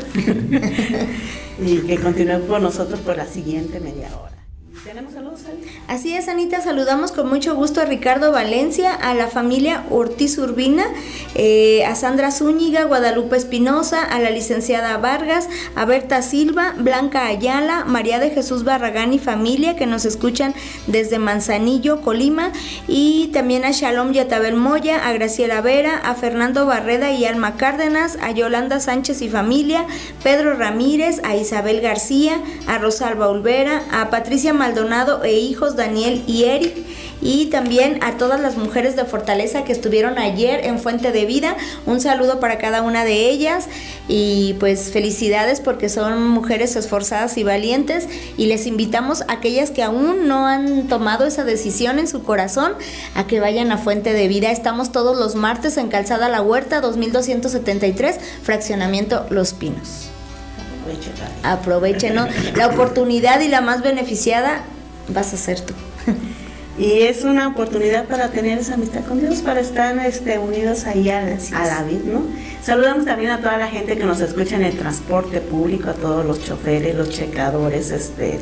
Speaker 3: y que continúe con nosotros por la siguiente media hora. ¿Tenemos saludos? saludos, Ali.
Speaker 5: Así es, Anita, saludamos con mucho gusto a Ricardo Valencia, a la familia Ortiz Urbina, a Sandra Zúñiga, Guadalupe Espinosa, a la licenciada Vargas, a Berta Silva, Blanca Ayala, María de Jesús Barragán y familia que nos escuchan desde Manzanillo, Colima, y también a Shalom Yatabel Moya, a Graciela Vera, a Fernando Barreda y Alma Cárdenas, a Yolanda Sánchez y familia, Pedro Ramírez, a Isabel García, a Rosalba Olvera, a Patricia Maldonado e hijos Daniel y Eric, y también a todas las mujeres de Fortaleza que estuvieron ayer en Fuente de Vida. Un saludo para cada una de ellas y pues felicidades porque son mujeres esforzadas y valientes, y les invitamos a aquellas que aún no han tomado esa decisión en su corazón a que vayan a Fuente de Vida. Estamos todos los martes en Calzada La Huerta 2273, fraccionamiento Los Pinos. Aprovechen, ¿no? La oportunidad y la más beneficiada vas a ser tú.
Speaker 3: Y es una oportunidad para tener esa amistad con Dios, para estar unidos ahí a la vid, ¿no? Saludamos también a toda la gente que nos escucha en el transporte público, a todos los choferes, los checadores,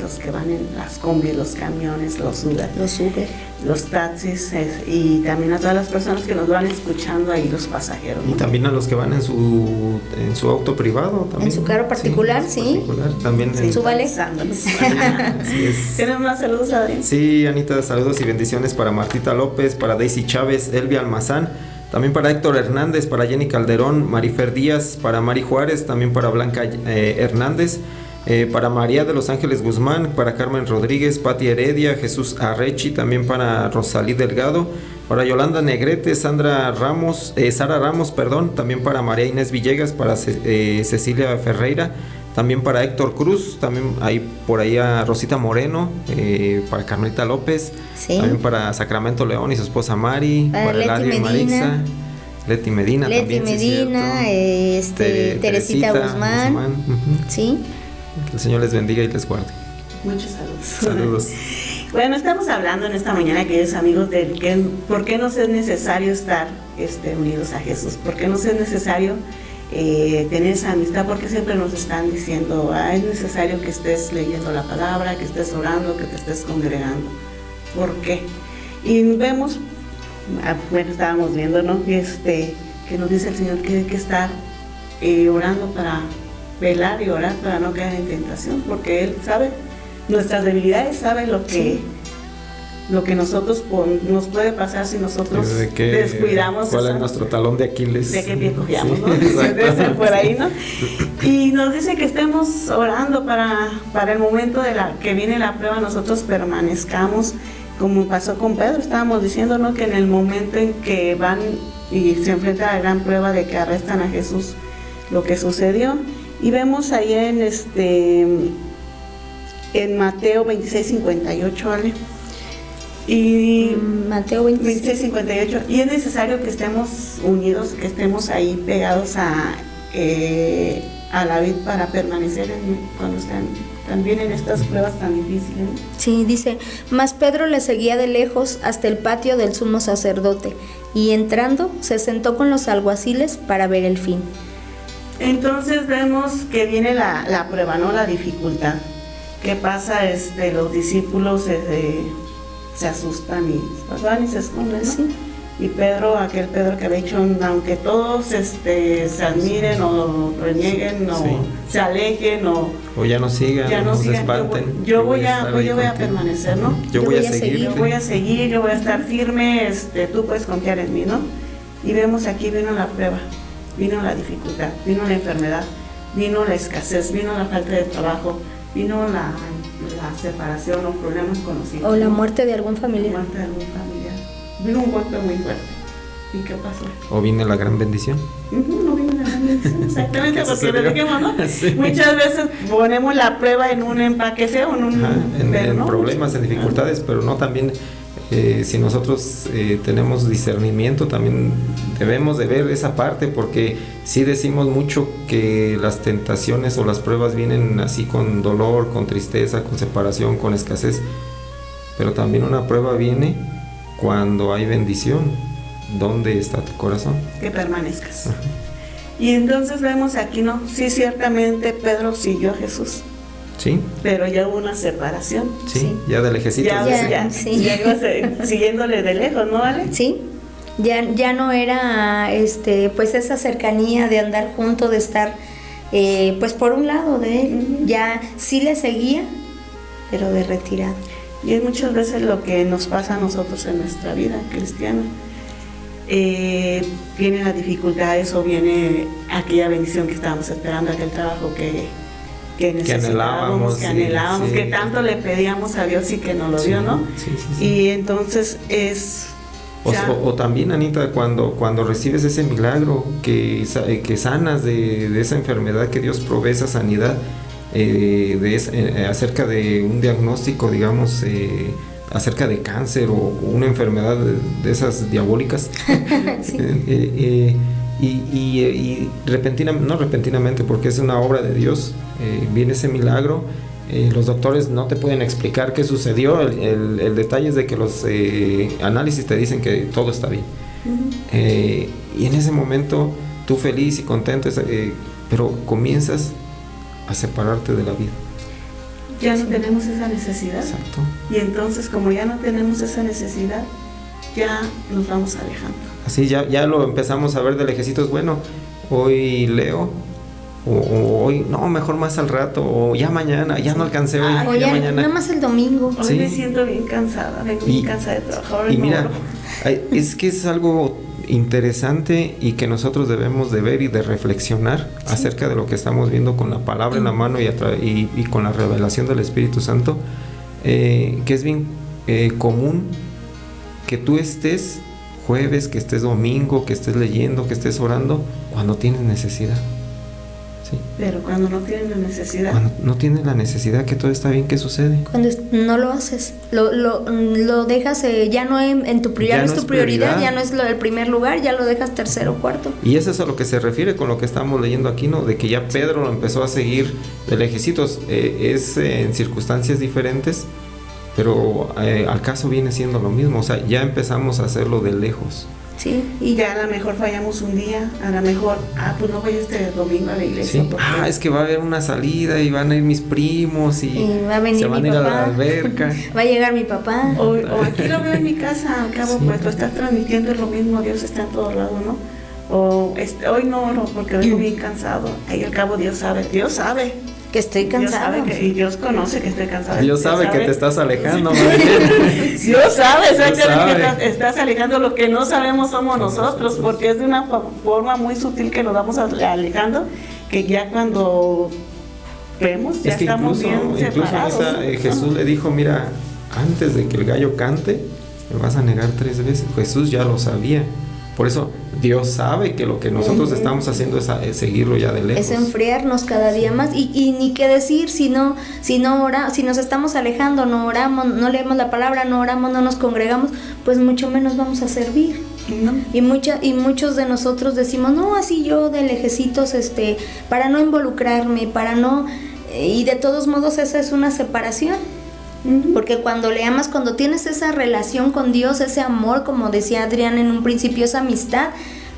Speaker 3: los que van en las combis, los camiones, los Uber, los taxis, y también a todas las personas que nos van escuchando ahí, los pasajeros, ¿no?
Speaker 4: Y también a los que van en su auto privado también.
Speaker 5: En su carro particular, sí.
Speaker 4: También
Speaker 5: sí, súbale.
Speaker 3: ¿Tenemos más saludos, Adrián?
Speaker 4: Sí, Anita, saludos y bendiciones para Martita López, para Daisy Chávez, Elvia Almazán, también para Héctor Hernández, para Jenny Calderón, Marifer Díaz, para Mari Juárez, también para Blanca Hernández, para María de los Ángeles Guzmán, para Carmen Rodríguez, Pati Heredia, Jesús Arrechi, también para Rosalí Delgado, para Yolanda Negrete, Sara Ramos, también para María Inés Villegas, para Cecilia Ferreira, también para Héctor Cruz, también hay por ahí a Rosita Moreno, para Carmelita López, sí. También para Sacramento León y su esposa Mari, para Eladio y Marixa, Leti Medina,
Speaker 5: Teresita Guzmán. Uh-huh. Sí.
Speaker 4: Que el Señor les bendiga y les guarde.
Speaker 3: Muchos saludos.
Speaker 4: Saludos.
Speaker 3: Bueno, estamos hablando en esta mañana, queridos amigos, de por qué nos es necesario estar unidos a Jesús, por qué nos es necesario tener esa amistad, porque siempre nos están diciendo, es necesario que estés leyendo la palabra, que estés orando, que te estés congregando. ¿Por qué? Y vemos, estábamos viendo, ¿no? Que nos dice el Señor que hay que estar orando para velar y orar para no caer en tentación, porque Él sabe nuestras debilidades, sabe lo que nosotros nos puede pasar si nosotros descuidamos.
Speaker 4: ¿Cuál es nuestro talón de Aquiles?
Speaker 3: De qué pie cojeamos, ¿no? Debe ser por ahí, ¿no? Y nos dice que estemos orando para el momento que viene la prueba, nosotros permanezcamos, como pasó con Pedro. Estábamos diciendo, ¿no?, que en el momento en que van y se enfrentan a la gran prueba de que arrestan a Jesús, lo que sucedió. Y vemos ahí en Mateo 26:58, ¿vale? Y
Speaker 5: Mateo
Speaker 3: 26:58, y es necesario que estemos unidos, que estemos ahí pegados a la vid para permanecer cuando están también en estas pruebas tan difíciles.
Speaker 5: Sí, dice, mas Pedro le seguía de lejos hasta el patio del sumo sacerdote, y entrando se sentó con los alguaciles para ver el fin.
Speaker 3: Entonces vemos que viene la prueba, ¿no?, la dificultad. ¿Qué pasa? Los discípulos se asustan y van y se esconden, ¿no? Sí. Y aquel Pedro que había dicho, aunque todos se admiren o renieguen o sí, se alejen o
Speaker 4: ya no sigan, se espanten,
Speaker 3: yo voy a permanecer, ¿no?
Speaker 4: Yo voy a seguir,
Speaker 3: yo voy a estar firme, tú puedes confiar en mí, ¿no? Y vemos aquí vino la prueba, vino la dificultad, vino la enfermedad, vino la escasez, vino la falta de trabajo, vino la separación o problemas con los hijos,
Speaker 5: o la muerte de algún familiar.
Speaker 3: Vino un golpe muy fuerte. ¿Y qué pasó?
Speaker 4: O viene la gran bendición.
Speaker 3: No viene la gran bendición, exactamente, porque lo dijimos, ¿no? Sí. Muchas veces ponemos la prueba en un empaque feo,
Speaker 4: en problemas, en dificultades, pero no también. Si nosotros tenemos discernimiento, también debemos de ver esa parte, porque sí decimos mucho que las tentaciones o las pruebas vienen así con dolor, con tristeza, con separación, con escasez, pero también una prueba viene cuando hay bendición. ¿Dónde está tu corazón?
Speaker 3: Que permanezcas. Ajá. Y entonces vemos aquí, ¿no? Sí, ciertamente Pedro siguió a Jesús,
Speaker 4: Sí.
Speaker 3: Pero ya hubo una separación.
Speaker 4: Sí, ya de lejecitos.
Speaker 3: Ya ibas siguiéndole de lejos, ¿no, Ale?
Speaker 5: Sí, ya no era pues esa cercanía de andar juntos, de estar pues por un lado de él. Ya sí le seguía, pero de retirada.
Speaker 3: Y es muchas veces lo que nos pasa a nosotros en nuestra vida cristiana. Vienen las dificultades o viene aquella bendición que estábamos esperando, aquel trabajo que necesitábamos, que anhelábamos, que tanto le pedíamos a Dios y que nos lo dio, ¿no? Sí. Y entonces es...
Speaker 4: O también, Anita, cuando recibes ese milagro, que sanas de esa enfermedad, que Dios provee esa sanidad, acerca de un diagnóstico, digamos, acerca de cáncer o una enfermedad de esas diabólicas. Sí. Y no repentinamente, porque es una obra de Dios, viene ese milagro. Los doctores no te pueden explicar qué sucedió. El detalle es de que los análisis te dicen que todo está bien. Y en ese momento tú feliz y contento, pero comienzas a separarte de la vida.
Speaker 3: Ya no tenemos esa necesidad.
Speaker 4: Exacto.
Speaker 3: Y entonces, como ya no tenemos esa necesidad, ya nos vamos alejando.
Speaker 4: Así ya lo empezamos a ver de lejecitos. Bueno, hoy leo, o hoy, no, mejor más al rato, o ya mañana, ya no alcancé hoy,
Speaker 5: o ya
Speaker 4: mañana.
Speaker 5: Nada más el domingo.
Speaker 3: Hoy
Speaker 4: sí.
Speaker 3: Me siento bien cansada, vengo bien cansada de trabajar.
Speaker 4: Y mira, es que es algo interesante y que nosotros debemos de ver y de reflexionar acerca de lo que estamos viendo con la palabra en la mano y con la revelación del Espíritu Santo, que es bien común que tú estés jueves, que estés domingo, que estés leyendo, que estés orando cuando tienes necesidad. Sí.
Speaker 3: Pero cuando no tienes la necesidad.
Speaker 4: Cuando no tienes la necesidad, que todo está bien, ¿qué sucede?
Speaker 5: Cuando no lo haces, lo dejas, ya no en tu prioridad, ya no es tu prioridad, ya no es el primer lugar, ya lo dejas tercero o cuarto.
Speaker 4: Y eso es a lo que se refiere con lo que estamos leyendo aquí, ¿no? De que ya Pedro lo empezó a seguir de lejecitos, es en circunstancias diferentes, pero al caso viene siendo lo mismo, o sea, ya empezamos a hacerlo de lejos.
Speaker 5: Sí, y
Speaker 3: ya a lo mejor fallamos un día, a lo mejor, pues no voy este domingo a la iglesia.
Speaker 4: Sí. Es que va a haber una salida y van a ir mis primos y
Speaker 5: va a venir
Speaker 4: se van a ir a la alberca.
Speaker 5: Va a llegar mi papá.
Speaker 3: O aquí lo veo en mi casa, al cabo, sí. Pues tú estás transmitiendo lo mismo, Dios está en todos lados, ¿no? O hoy no oro porque vengo bien cansado, ahí al cabo Dios sabe
Speaker 5: que estoy cansada.
Speaker 3: Y Dios conoce que estoy cansada.
Speaker 4: Dios sabe que te estás alejando.
Speaker 3: Dios sabe exactamente que estás alejando. Lo que no sabemos somos nosotros, porque es de una forma muy sutil que nos vamos alejando, que ya cuando vemos, ya estamos bien separados.
Speaker 4: Incluso Jesús le dijo, mira, antes de que el gallo cante, me vas a negar 3 veces. Jesús ya lo sabía. Por eso Dios sabe que lo que nosotros estamos haciendo es seguirlo ya de lejos.
Speaker 5: Es enfriarnos cada día más y ni qué decir si nos estamos alejando, no oramos, no leemos la palabra, no oramos, no nos congregamos, pues mucho menos vamos a servir. ¿No? Y muchos de nosotros decimos, no, así yo de lejecitos, para no involucrarme, para no, y de todos modos esa es una separación. Porque cuando le amas, cuando tienes esa relación con Dios, ese amor, como decía Adrián en un principio, esa amistad,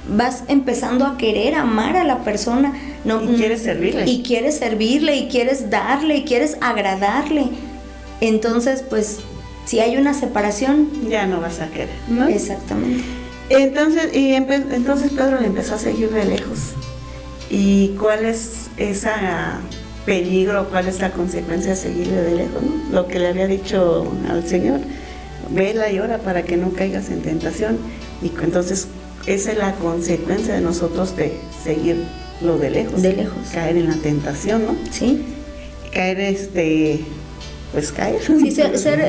Speaker 5: vas empezando a querer amar a la persona, ¿no?
Speaker 3: Y quieres servirle.
Speaker 5: Y quieres darle, y quieres agradarle. Entonces, pues, si hay una separación,
Speaker 3: ya no vas a querer, ¿no?
Speaker 5: Exactamente.
Speaker 3: Entonces Pedro le empezó a seguir de lejos. ¿Y cuál es esa peligro, cuál es la consecuencia de seguirle de lejos, ¿no? Lo que le había dicho al Señor, vela y ora para que no caigas en tentación. Y entonces esa es la consecuencia de nosotros de seguirlo de lejos.
Speaker 5: De lejos.
Speaker 3: Caer en la tentación, ¿no?
Speaker 5: Sí.
Speaker 3: Caer, pues caer.
Speaker 5: Sí,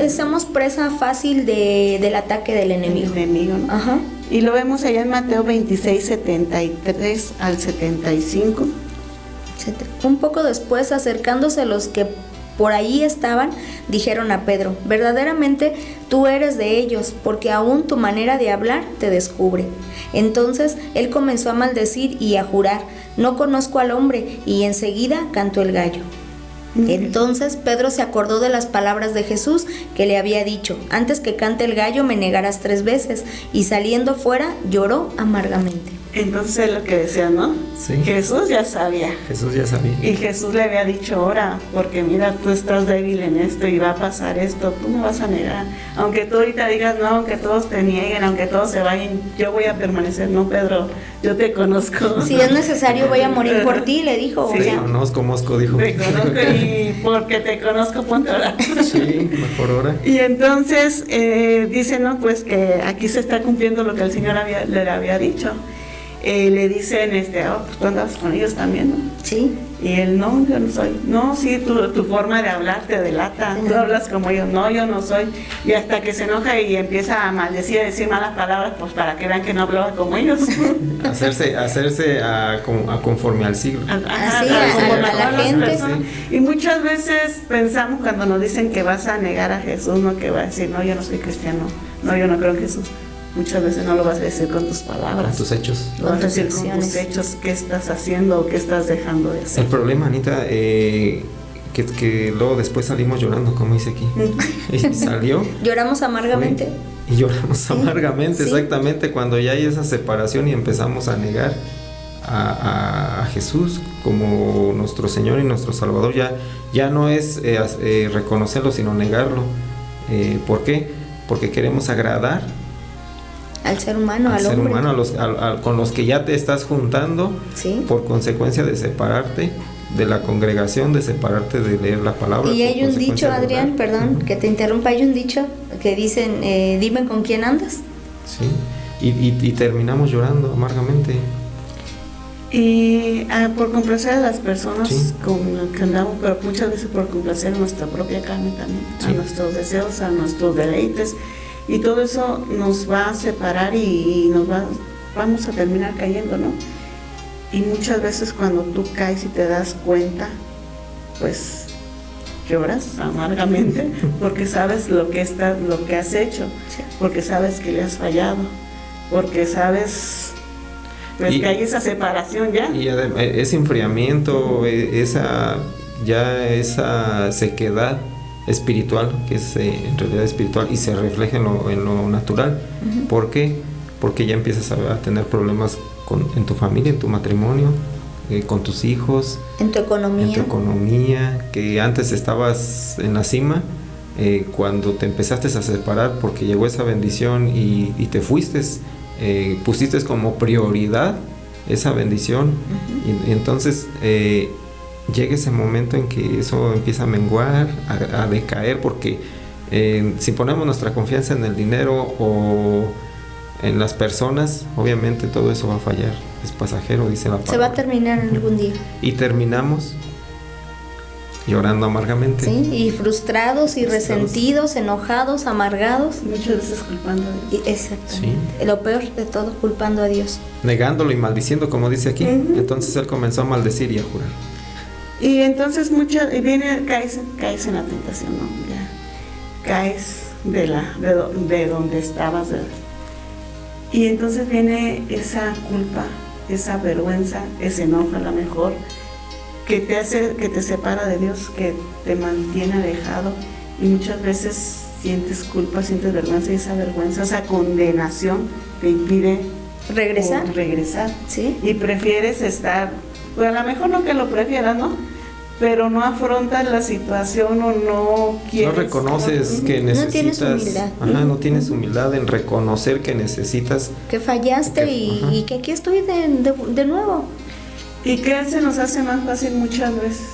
Speaker 5: somos presa fácil del ataque del enemigo.
Speaker 3: El enemigo, ¿no?
Speaker 5: Ajá.
Speaker 3: Y lo vemos allá en Mateo 26, 73 al 75.
Speaker 5: Un poco después, acercándose los que por ahí estaban, dijeron a Pedro, verdaderamente tú eres de ellos, porque aún tu manera de hablar te descubre. Entonces él comenzó a maldecir y a jurar, no conozco al hombre, y enseguida cantó el gallo. Entonces Pedro se acordó de las palabras de Jesús que le había dicho, antes que cante el gallo me negarás 3 veces, y saliendo fuera lloró amargamente.
Speaker 3: Entonces es lo que decía, ¿no?
Speaker 4: Sí.
Speaker 3: Jesús ya sabía.
Speaker 4: Jesús ya sabía.
Speaker 3: Y Jesús le había dicho, ora, porque mira, tú estás débil en esto y va a pasar esto, tú me vas a negar. Aunque tú ahorita digas, no, aunque todos te nieguen, aunque todos se vayan, yo voy a permanecer. No, Pedro, yo te conozco.
Speaker 5: Si es necesario, voy a morir por ti, le dijo.
Speaker 3: Sí.
Speaker 5: O sea,
Speaker 4: Conozco, Mosco, dijo.
Speaker 3: Te conozco y porque te conozco, ponte a orar.
Speaker 4: Sí, mejor hora.
Speaker 3: Y entonces dice, no, pues que aquí se está cumpliendo lo que el Señor le había dicho. Le dicen, pues tú andabas con ellos también, ¿no?
Speaker 5: sí.
Speaker 3: Y él, no, yo no soy. No, sí, tu forma de hablar te delata. Tú hablas como ellos. No, yo no soy. Y hasta que se enoja y empieza a maldecir, a decir malas palabras, pues para que vean que no hablaba como ellos.
Speaker 4: Hacerse a conforme al siglo.
Speaker 5: Así, a la gente.
Speaker 3: Sí. Y muchas veces pensamos cuando nos dicen que vas a negar a Jesús, no, que va a decir, no, yo no soy cristiano. No, yo no creo en Jesús. Muchas veces no lo vas a decir con tus palabras.
Speaker 4: Con tus hechos.
Speaker 3: Lo vas a decir con tus hechos, qué estás haciendo o qué estás dejando de hacer.
Speaker 4: El problema, Anita, que luego después salimos llorando, como dice aquí. Y salió.
Speaker 5: Lloramos amargamente.
Speaker 4: Y lloramos amargamente,
Speaker 5: sí.
Speaker 4: Exactamente, cuando ya hay esa separación y empezamos a negar a Jesús como nuestro Señor y nuestro Salvador. Ya no es reconocerlo, sino negarlo. ¿Por qué? Porque queremos agradar
Speaker 5: al ser humano, al
Speaker 4: ser
Speaker 5: hombre.
Speaker 4: humano, con los que ya te estás juntando,
Speaker 5: sí.
Speaker 4: Por consecuencia de separarte de la congregación, de separarte de leer la palabra.
Speaker 5: Y hay un dicho, Adrián, perdón, que te interrumpa, hay un dicho que dicen, dime con quién andas.
Speaker 4: Sí, y terminamos llorando amargamente.
Speaker 3: Y por complacer a las personas
Speaker 4: sí.
Speaker 3: con las que andamos, pero muchas veces por complacer a nuestra propia carne también, sí. A nuestros deseos, a nuestros deleites. Y todo eso nos va a separar y vamos a terminar cayendo, ¿no? Y muchas veces cuando tú caes y te das cuenta, pues lloras amargamente porque sabes lo que has hecho, porque sabes que le has fallado, porque sabes pues que hay esa separación ya.
Speaker 4: Y ese enfriamiento, esa sequedad espiritual, que es en realidad espiritual y se refleja en lo natural. Uh-huh. ¿Por qué? Porque ya empiezas a tener problemas en tu familia, en tu matrimonio, con tus hijos,
Speaker 5: en tu economía,
Speaker 4: que antes estabas en la cima, cuando te empezaste a separar porque llegó esa bendición y te fuiste, pusiste como prioridad esa bendición. Uh-huh. y entonces llega ese momento en que eso empieza a menguar, a decaer, porque si ponemos nuestra confianza en el dinero o en las personas, obviamente todo eso va a fallar, es pasajero, dice la palabra.
Speaker 5: Se va a terminar algún día.
Speaker 4: Y terminamos llorando amargamente.
Speaker 5: Sí, y frustrados y resentidos, enojados, amargados.
Speaker 3: Muchas veces culpando a Dios.
Speaker 5: Exactamente. Sí. Lo peor de todo, culpando a Dios.
Speaker 4: Negándolo y maldiciendo, como dice aquí. Uh-huh. Entonces él comenzó a maldecir y a jurar.
Speaker 3: Y entonces caes en la tentación, ¿no? Ya caes de donde estabas, ¿verdad? Y entonces viene esa culpa, esa vergüenza, ese enojo a lo mejor, que te separa de Dios, que te mantiene alejado, y muchas veces sientes culpa, sientes vergüenza, y esa vergüenza, esa condenación te impide regresar.
Speaker 5: ¿Sí?
Speaker 3: Y prefieres estar, pues a lo mejor no que lo prefieras, ¿no? Pero no afrontas la situación o no quieres.
Speaker 4: No reconoces que necesitas.
Speaker 5: No tienes humildad.
Speaker 4: Ajá, no tienes humildad en reconocer que necesitas.
Speaker 5: Que fallaste y que aquí estoy de nuevo.
Speaker 3: ¿Y qué se nos hace más fácil muchas veces?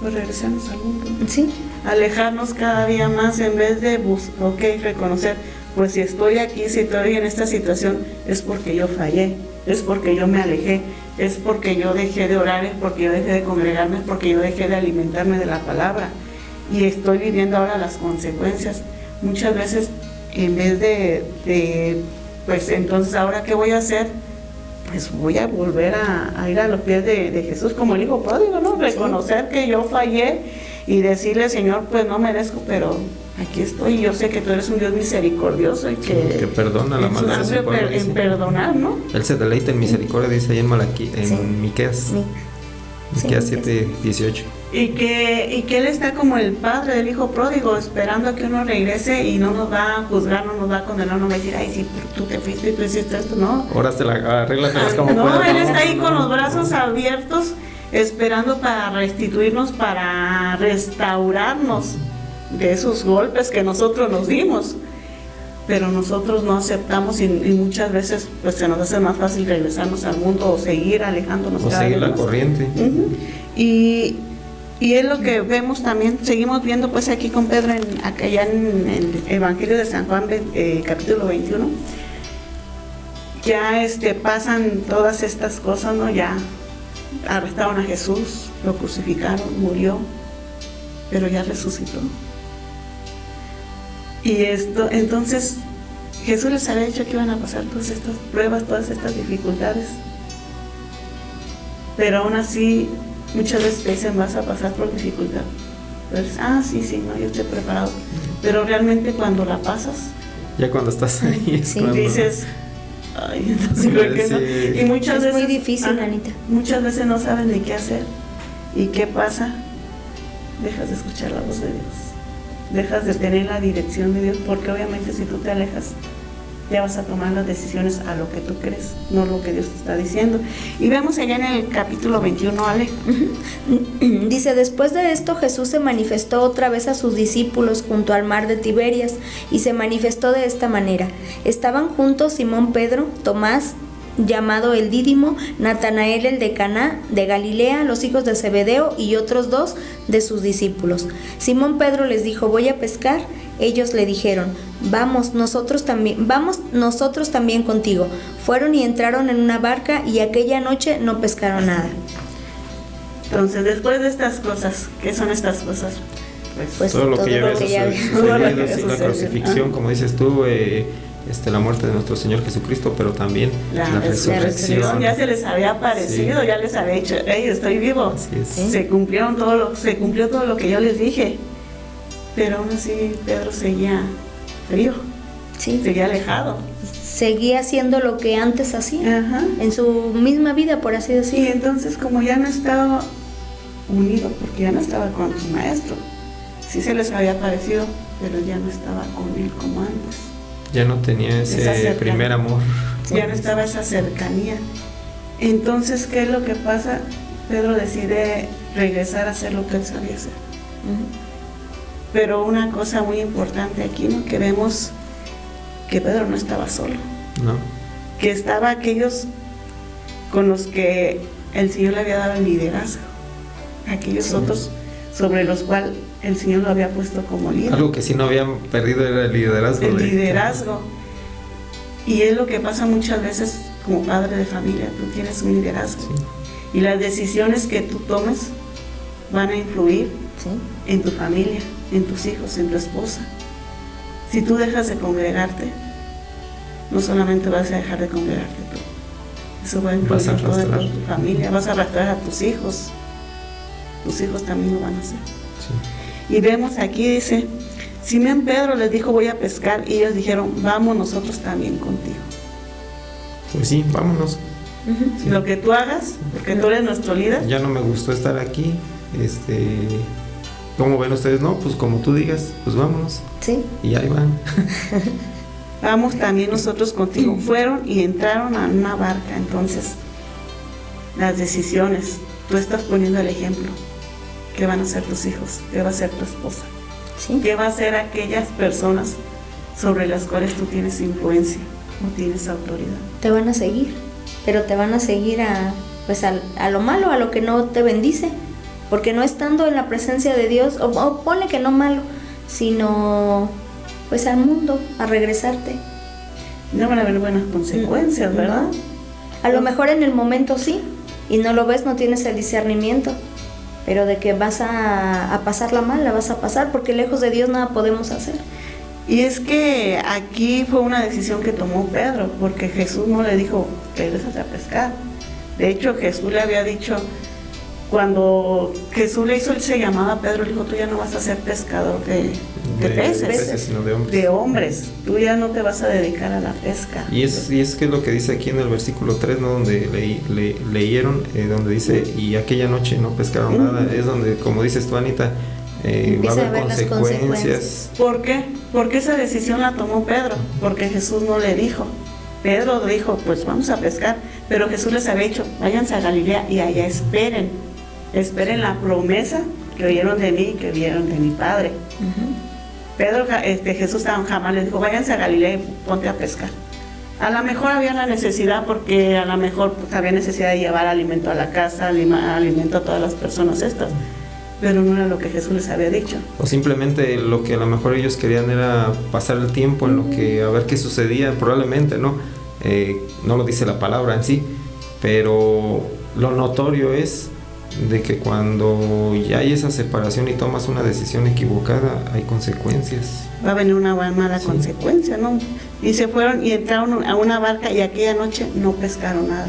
Speaker 3: Pues regresarnos al mundo.
Speaker 5: Sí.
Speaker 3: Alejarnos cada día más en vez de reconocer, pues si estoy aquí, si estoy en esta situación, es porque yo fallé, es porque yo me alejé, es porque yo dejé de orar, es porque yo dejé de congregarme, es porque yo dejé de alimentarme de la palabra y estoy viviendo ahora las consecuencias. Muchas veces en vez de pues entonces ahora ¿qué voy a hacer? Pues voy a volver a ir a los pies de Jesús como el hijo pródigo, ¿no? Reconocer que yo fallé y decirle, Señor, pues no merezco, pero aquí estoy, yo sé que tú eres un Dios misericordioso y que
Speaker 4: perdona la maldad de su pueblo,
Speaker 3: en perdonar, ¿no?
Speaker 4: Él se deleita en misericordia, dice ahí en Miqueas.
Speaker 5: Sí.
Speaker 4: Miqueas 7:18.
Speaker 3: Y que Él está como el padre del hijo pródigo, esperando a que uno regrese y no nos va a juzgar, no nos va a condenar, no va a decir, ay, sí, pero tú te fuiste y tú hiciste esto, no.
Speaker 4: Ahora arréglatelas como
Speaker 3: No,
Speaker 4: puedas.
Speaker 3: Él está ahí con los brazos abiertos, esperando para restituirnos, para restaurarnos de esos golpes que nosotros nos dimos. Pero nosotros no aceptamos y muchas veces pues se nos hace más fácil regresarnos al mundo o seguir alejándonos.
Speaker 4: O seguir la corriente.
Speaker 3: Y es lo que vemos también, seguimos viendo pues aquí con Pedro, allá en el Evangelio de San Juan, capítulo 21, ya pasan todas estas cosas, ¿no? Ya arrestaron a Jesús, lo crucificaron, murió, pero ya resucitó. Y entonces Jesús les había dicho que iban a pasar todas estas pruebas, todas estas dificultades, pero aún así muchas veces te dicen vas a pasar por dificultad. Entonces, sí, no, yo estoy preparado. Pero realmente cuando la pasas,
Speaker 4: ya cuando estás ahí,
Speaker 5: sí,
Speaker 4: cuando
Speaker 3: dices, ay, entonces creo que no. Y muchas veces,
Speaker 5: muy difícil, Anita.
Speaker 3: Muchas veces no sabes ni qué hacer. ¿Y qué pasa? Dejas de escuchar la voz de Dios. Dejas de tener la dirección de Dios, porque obviamente si tú te alejas, ya vas a tomar las decisiones a lo que tú crees, no lo que Dios te está diciendo. Y vemos allá en el capítulo 21, Ale.
Speaker 5: Dice, después de esto Jesús se manifestó otra vez a sus discípulos junto al mar de Tiberias, y se manifestó de esta manera. Estaban juntos Simón Pedro, Tomás, llamado el Dídimo, Natanael el de Caná de Galilea, los hijos de Zebedeo y otros 2 de sus discípulos. Simón Pedro les dijo, voy a pescar. Ellos le dijeron, vamos nosotros también contigo. Fueron y entraron en una barca y aquella noche no pescaron nada.
Speaker 3: Entonces, después de estas cosas, ¿qué son estas cosas?
Speaker 5: Pues
Speaker 4: todo lo que ya había sucedido,
Speaker 3: sucedido.
Speaker 4: La crucifixión, como dices tú, la muerte de nuestro Señor Jesucristo, pero también la resurrección.
Speaker 3: Ya se les había aparecido, ya les había dicho, hey, estoy vivo.
Speaker 4: ¿Sí?
Speaker 3: Se cumplió todo lo que yo les dije. Pero aún así Pedro seguía frío, seguía alejado.
Speaker 5: Seguía haciendo lo que antes hacía, en su misma vida, por así decirlo.
Speaker 3: Y entonces, como ya no estaba unido, porque ya no estaba con su maestro, sí se les había aparecido, pero ya no estaba con él como antes.
Speaker 4: Ya no tenía ese primer amor.
Speaker 3: Ya no estaba esa cercanía. Entonces, ¿qué es lo que pasa? Pedro decide regresar a hacer lo que él sabía hacer. Pero una cosa muy importante aquí, ¿no? Que vemos que Pedro no estaba solo.
Speaker 4: No.
Speaker 3: Que estaba aquellos con los que el Señor le había dado el liderazgo. Aquellos otros sobre los cuales el Señor lo había puesto como líder.
Speaker 4: Algo que sí no habían perdido era el liderazgo.
Speaker 3: El liderazgo. Y es lo que pasa muchas veces como padre de familia. Tú tienes un liderazgo. Y las decisiones que tú tomes van a influir en tu familia, en tus hijos, en tu esposa. Si tú dejas de congregarte, no solamente vas a dejar de congregarte tú, eso va a influir en toda tu familia, vas a arrastrar a tus hijos también lo van a hacer. Y vemos aquí, dice, Simón Pedro les dijo, voy a pescar, y ellos dijeron, vamos nosotros también contigo.
Speaker 4: Pues sí, vámonos.
Speaker 3: Lo que tú hagas, porque tú eres nuestro líder.
Speaker 4: Ya no me gustó estar aquí. ¿Cómo ven ustedes? No, pues como tú digas, pues vámonos.
Speaker 5: Sí.
Speaker 4: Y ahí van.
Speaker 3: Vamos también nosotros contigo. Fueron y entraron a una barca. Entonces, las decisiones, tú estás poniendo el ejemplo. ¿Qué van a hacer tus hijos? ¿Qué va a hacer tu esposa? ¿Qué va a hacer aquellas personas sobre las cuales tú tienes influencia o tienes autoridad?
Speaker 5: Te van a seguir, pero te van a seguir a lo malo, a lo que no te bendice. Porque no estando en la presencia de Dios, o ponle que no malo, sino pues al mundo, a regresarte.
Speaker 3: No van a haber buenas consecuencias, ¿verdad?
Speaker 5: A lo mejor en el momento sí, y no lo ves, no tienes el discernimiento, pero de que vas a pasarla mal, la vas a pasar, porque lejos de Dios nada podemos hacer.
Speaker 3: Y es que aquí fue una decisión que tomó Pedro, porque Jesús no le dijo, regrésate a pescar. De hecho, Jesús le había dicho, cuando Jesús le hizo ese llamado a Pedro, le dijo, tú ya no vas a ser pescador de de peces,
Speaker 4: sino de hombres.
Speaker 3: De hombres. Tú ya no te vas a dedicar a la pesca.
Speaker 4: Y es que es lo que dice aquí en el versículo 3, ¿no? Donde leyeron, donde dice, y aquella noche no pescaron nada. Es donde, como dices tú, Anita, va a haber consecuencias.
Speaker 3: ¿Por qué? Porque esa decisión la tomó Pedro, porque Jesús no le dijo. Pedro dijo, pues vamos a pescar, pero Jesús les había dicho, váyanse a Galilea y allá esperen la promesa que oyeron de mí y que vieron de mi Padre. Pedro, Jesús jamás les dijo, váyanse a Galilea y ponte a pescar. A lo mejor había la necesidad, porque a lo mejor pues, había necesidad de llevar alimento a la casa, alimento a todas las personas estas, pero no era lo que Jesús les había dicho.
Speaker 4: O simplemente lo que a lo mejor ellos querían era pasar el tiempo en lo que, a ver qué sucedía, probablemente, ¿no? No lo dice la palabra en sí, pero lo notorio es de que cuando ya hay esa separación y tomas una decisión equivocada, hay consecuencias.
Speaker 3: Va a venir una mala consecuencia, ¿no? Y se fueron y entraron a una barca y aquella noche no pescaron nada.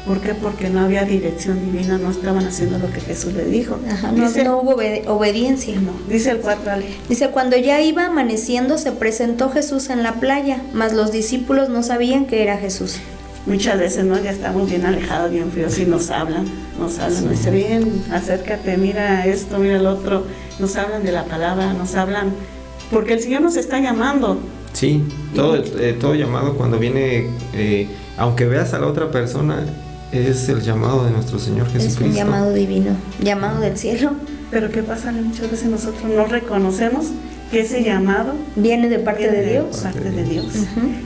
Speaker 3: ¿Por qué? Porque no había dirección divina, no estaban haciendo lo que Jesús le dijo.
Speaker 5: Ajá, no hubo obediencia.
Speaker 3: No, dice el 4, Ale.
Speaker 5: Dice, cuando ya iba amaneciendo, se presentó Jesús en la playa, mas los discípulos no sabían que era Jesús.
Speaker 3: Muchas veces, ¿no? Ya estamos bien alejados, bien fríos y nos hablan, nos dice, bien, acércate, mira esto, mira el otro, nos hablan de la palabra, nos hablan, porque el Señor nos está llamando.
Speaker 4: Sí, todo llamado cuando viene, aunque veas a la otra persona, es el llamado de nuestro Señor Jesucristo.
Speaker 5: Es un llamado divino, llamado del cielo.
Speaker 3: Pero ¿qué pasa? Muchas veces nosotros no reconocemos que ese llamado
Speaker 5: viene de parte de Dios.
Speaker 3: Parte de Dios.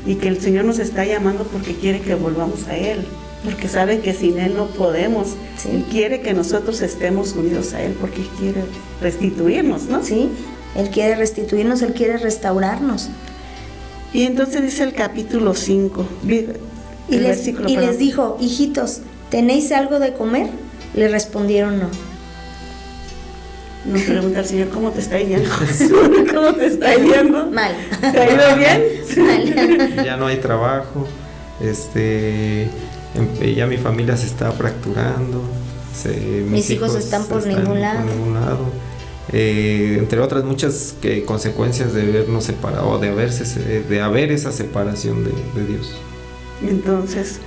Speaker 3: Y que el Señor nos está llamando porque quiere que volvamos a Él, porque sabe que sin Él no podemos. Sí. Él quiere que nosotros estemos unidos a Él porque Quiere restituirnos, ¿no?
Speaker 5: Sí, Él quiere restituirnos, Él quiere restaurarnos.
Speaker 3: Y entonces dice el capítulo 5,
Speaker 5: y les dijo, hijitos, ¿tenéis algo de comer? Le respondieron no.
Speaker 3: Nos pregunta el Señor, ¿cómo te está yendo? ¿Cómo te está yendo?
Speaker 5: Mal.
Speaker 3: ¿Te ha ido bien?
Speaker 4: Mal. Ya no hay trabajo, ya mi familia se está fracturando,
Speaker 5: mis hijos están por ningún lado.
Speaker 4: Entre otras muchas consecuencias de vernos separados, de haber esa separación de Dios.
Speaker 3: Entonces,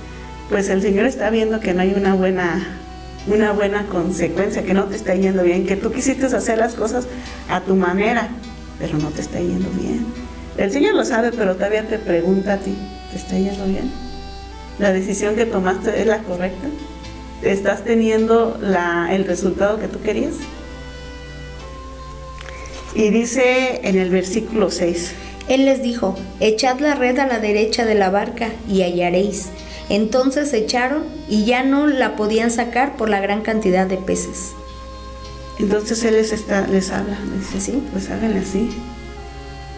Speaker 3: pues el Señor está viendo que no hay una buena consecuencia, que no te está yendo bien, que tú quisiste hacer las cosas a tu manera, pero no te está yendo bien. El Señor lo sabe, pero todavía te pregunta a ti, ¿te está yendo bien? ¿La decisión que tomaste es la correcta? ¿Estás teniendo el resultado que tú querías? Y dice en el versículo 6.
Speaker 5: Él les dijo, echad la red a la derecha de la barca y hallaréis. Entonces echaron y ya no la podían sacar por la gran cantidad de peces.
Speaker 3: Entonces Él les habla, les dice, sí, pues háganle así.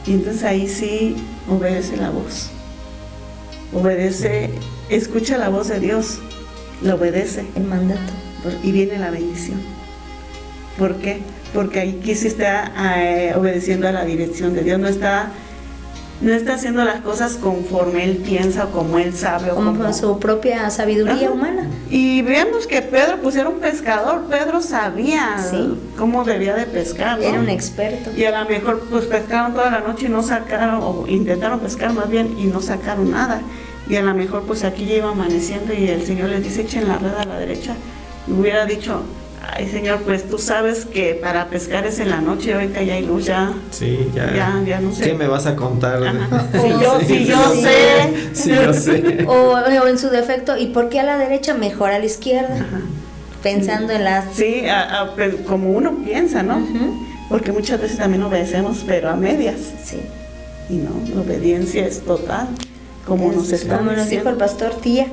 Speaker 3: Y entonces ahí sí obedece la voz. Escucha la voz de Dios, le obedece.
Speaker 5: El mandato.
Speaker 3: Y viene la bendición. ¿Por qué? Porque ahí sí está obedeciendo a la dirección de Dios, no está haciendo las cosas conforme Él piensa o como Él sabe.
Speaker 5: Como con su propia sabiduría humana.
Speaker 3: Y veamos que Pedro pues era un pescador, Pedro sabía cómo debía de pescar, ¿no?
Speaker 5: Era un experto.
Speaker 3: Y a lo mejor pues pescaron toda la noche y no sacaron, o intentaron pescar más bien y no sacaron nada. Y a lo mejor pues aquí ya iba amaneciendo y el Señor les dice, echen la red a la derecha. Y hubiera dicho, ay Señor, pues tú sabes que para pescar es en la noche, ahorita ya hay luz, ya.
Speaker 4: Sí, ya no sé. ¿Qué me vas a contar?
Speaker 3: Si yo sé.
Speaker 5: O en su defecto, ¿y por qué a la derecha mejor a la izquierda? Ajá. Pensando en las...
Speaker 3: Sí, como uno piensa, ¿no? Porque muchas veces también obedecemos, pero a medias.
Speaker 5: Sí.
Speaker 3: Y no, la obediencia es total. Como nos
Speaker 5: dijo el pastor Tía,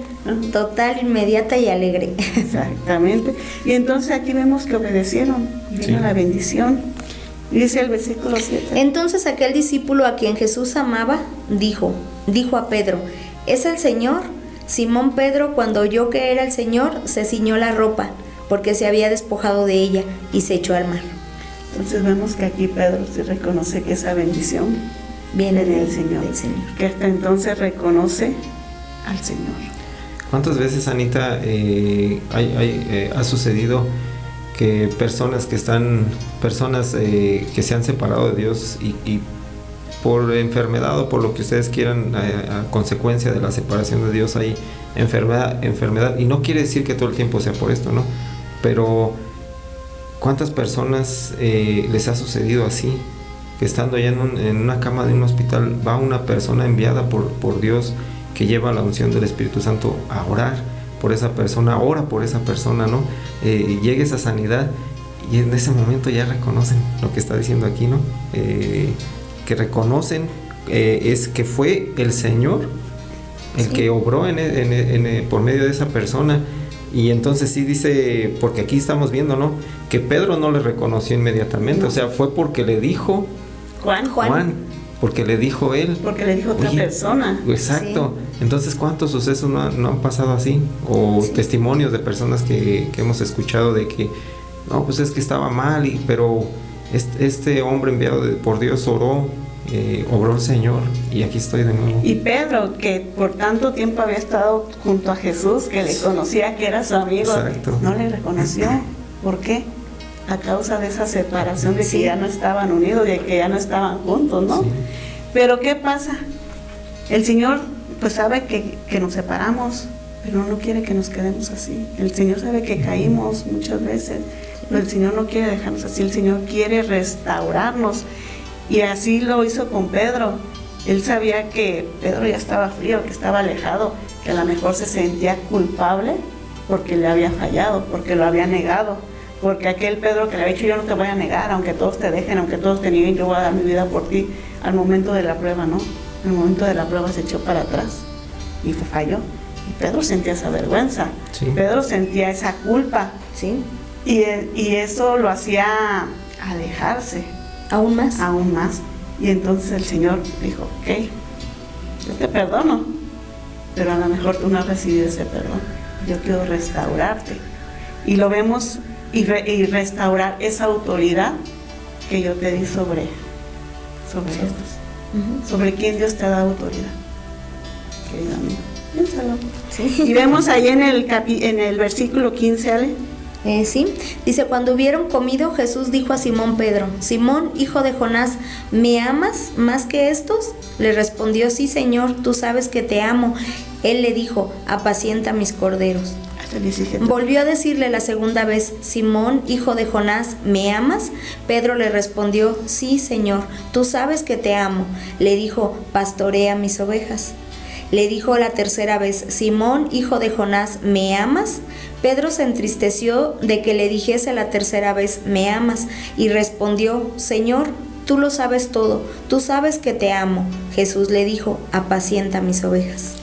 Speaker 5: total, inmediata y alegre.
Speaker 3: Exactamente. Y entonces aquí vemos que obedecieron y vino la bendición. Dice el versículo 7.
Speaker 5: Entonces aquel discípulo a quien Jesús amaba dijo a Pedro, ¿es el Señor? Simón Pedro, cuando oyó que era el Señor, se ciñó la ropa, porque se había despojado de ella y se echó al mar.
Speaker 3: Entonces vemos que aquí Pedro se reconoce que esa bendición viene del Señor, que hasta entonces reconoce al Señor.
Speaker 4: ¿Cuántas veces, Anita, ha sucedido que personas que se han separado de Dios y por enfermedad o por lo que ustedes quieran, a consecuencia de la separación de Dios hay enfermedad, y no quiere decir que todo el tiempo sea por esto, ¿no? Pero ¿cuántas personas les ha sucedido así? Que estando ya en una cama de un hospital, va una persona enviada por Dios, que lleva la unción del Espíritu Santo a orar por esa persona, ora por esa persona, ¿no? Llega esa sanidad, y en ese momento ya reconocen lo que está diciendo aquí, ¿no? Que reconocen es que fue el Señor el que obró por medio de esa persona. Y entonces sí dice, porque aquí estamos viendo, ¿no?, que Pedro no le reconoció inmediatamente, no. O sea, fue porque le dijo Juan, porque le dijo él.
Speaker 3: Porque le dijo otra persona.
Speaker 4: Exacto. Sí. Entonces, ¿cuántos sucesos no han pasado así? O testimonios de personas que hemos escuchado de que, no, pues es que estaba mal, pero este hombre enviado por Dios oró el Señor, y aquí estoy de nuevo.
Speaker 3: Y Pedro, que por tanto tiempo había estado junto a Jesús, que le conocía, que era su amigo, exacto, no le reconoció. ¿Por qué? A causa de esa separación, de que ya no estaban unidos, de que ya no estaban juntos, ¿no? Sí. Pero ¿qué pasa? El Señor pues sabe que nos separamos, pero no quiere que nos quedemos así. El Señor sabe que caímos muchas veces, pero el Señor no quiere dejarnos así. El Señor quiere restaurarnos, y así lo hizo con Pedro. Él sabía que Pedro ya estaba frío, que estaba alejado, que a lo mejor se sentía culpable porque le había fallado, porque lo había negado, porque aquel Pedro que le había dicho: yo no te voy a negar, aunque todos te dejen, aunque todos te nieguen, yo voy a dar mi vida por ti. Al momento de la prueba, no. Al momento de la prueba se echó para atrás y falló. Y Pedro sentía esa vergüenza, sí. Pedro sentía esa culpa, ¿sí? Y eso lo hacía alejarse. Aún más. Y entonces el Señor dijo: ok, yo te perdono, pero a lo mejor tú no has recibido ese perdón. Yo quiero restaurarte. Y lo vemos, y restaurar esa autoridad que yo te di sobre estos. Sobre quién Dios te ha dado autoridad, querido amigo. Piénsalo. Sí. Y vemos ahí en el versículo 15, Ale.
Speaker 5: Sí, dice: cuando hubieron comido, Jesús dijo a Simón Pedro: Simón, hijo de Jonás, ¿me amas más que estos? Le respondió: sí, Señor, tú sabes que te amo. Él le dijo: apacienta mis corderos. Volvió a decirle la segunda vez: Simón, hijo de Jonás, ¿me amas? Pedro le respondió: sí, Señor, tú sabes que te amo. Le dijo: pastorea mis ovejas. Le dijo la tercera vez: Simón, hijo de Jonás, ¿me amas? Pedro se entristeció de que le dijese la tercera vez: ¿me amas? Y respondió: Señor, tú lo sabes todo, tú sabes que te amo. Jesús le dijo: apacienta mis ovejas.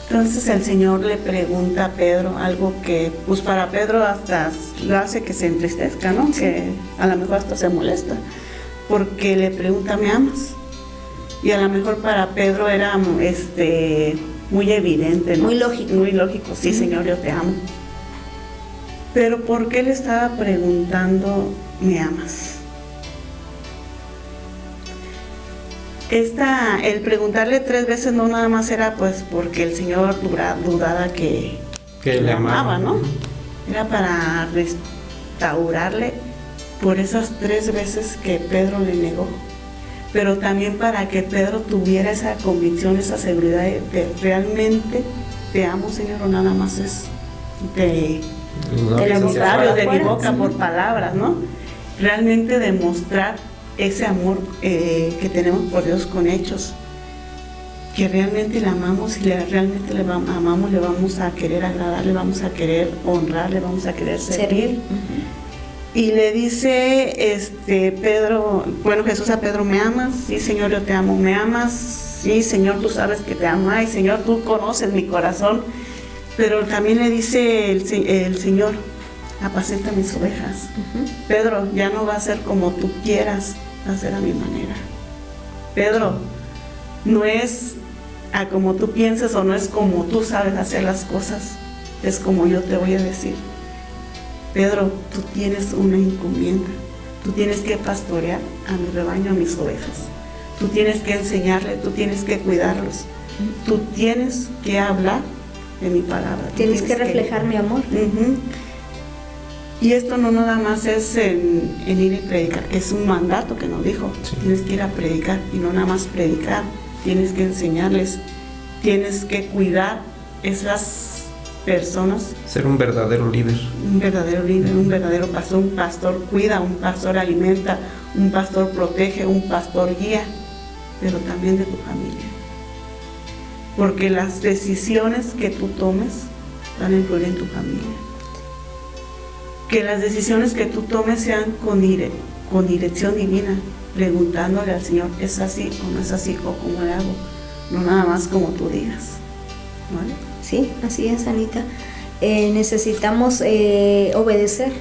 Speaker 3: Entonces el Señor le pregunta a Pedro algo que pues para Pedro hasta lo hace que se entristezca, ¿no? Que a lo mejor hasta se molesta, porque le pregunta: ¿me amas? Y a lo mejor para Pedro era muy evidente, ¿no? Muy lógico, sí, Señor, yo te amo. Pero ¿por qué le estaba preguntando: ¿me amas? El preguntarle 3 veces no nada más era pues porque el Señor dudaba que le amaba, ¿no? Era para restaurarle por esas 3 veces que Pedro le negó, pero también para que Pedro tuviera esa convicción, esa seguridad de realmente te amo, Señor, o nada más es de los labios, de mi boca, por palabras, ¿no? Realmente demostrar ese amor que tenemos por Dios con hechos, que realmente le amamos, y realmente le amamos, le vamos a querer agradar, le vamos a querer honrar, le vamos a querer servir. Y le dice Jesús a Pedro: ¿me amas? Sí, Señor, yo te amo. ¿Me amas? Sí, Señor, tú sabes que te amo. Ay, Señor, tú conoces mi corazón. Pero también le dice el Señor: apacienta mis ovejas. Pedro, ya no va a ser como tú quieras, va a ser a mi manera. Pedro, no es a como tú pienses, o no es como tú sabes hacer las cosas, es como yo te voy a decir. Pedro, tú tienes una encomienda, tú tienes que pastorear a mi rebaño, a mis ovejas, tú tienes que enseñarle, tú tienes que cuidarlos, tú tienes que hablar de mi palabra.
Speaker 5: Tienes que reflejar mi amor.
Speaker 3: Y esto no nada más es en ir y predicar, es un mandato que nos dijo. Sí. Tienes que ir a predicar y no nada más predicar, tienes que enseñarles, tienes que cuidar esas personas.
Speaker 4: Ser un verdadero líder.
Speaker 3: Un verdadero líder, un verdadero pastor. Un pastor cuida, un pastor alimenta, un pastor protege, un pastor guía, pero también de tu familia. Porque las decisiones que tú tomes van a influir en tu familia. Que las decisiones que tú tomes sean con dirección divina, preguntándole al Señor, ¿es así o no es así o cómo le hago? No nada más como tú digas, ¿vale?
Speaker 5: Sí, así es, Anita. Necesitamos obedecer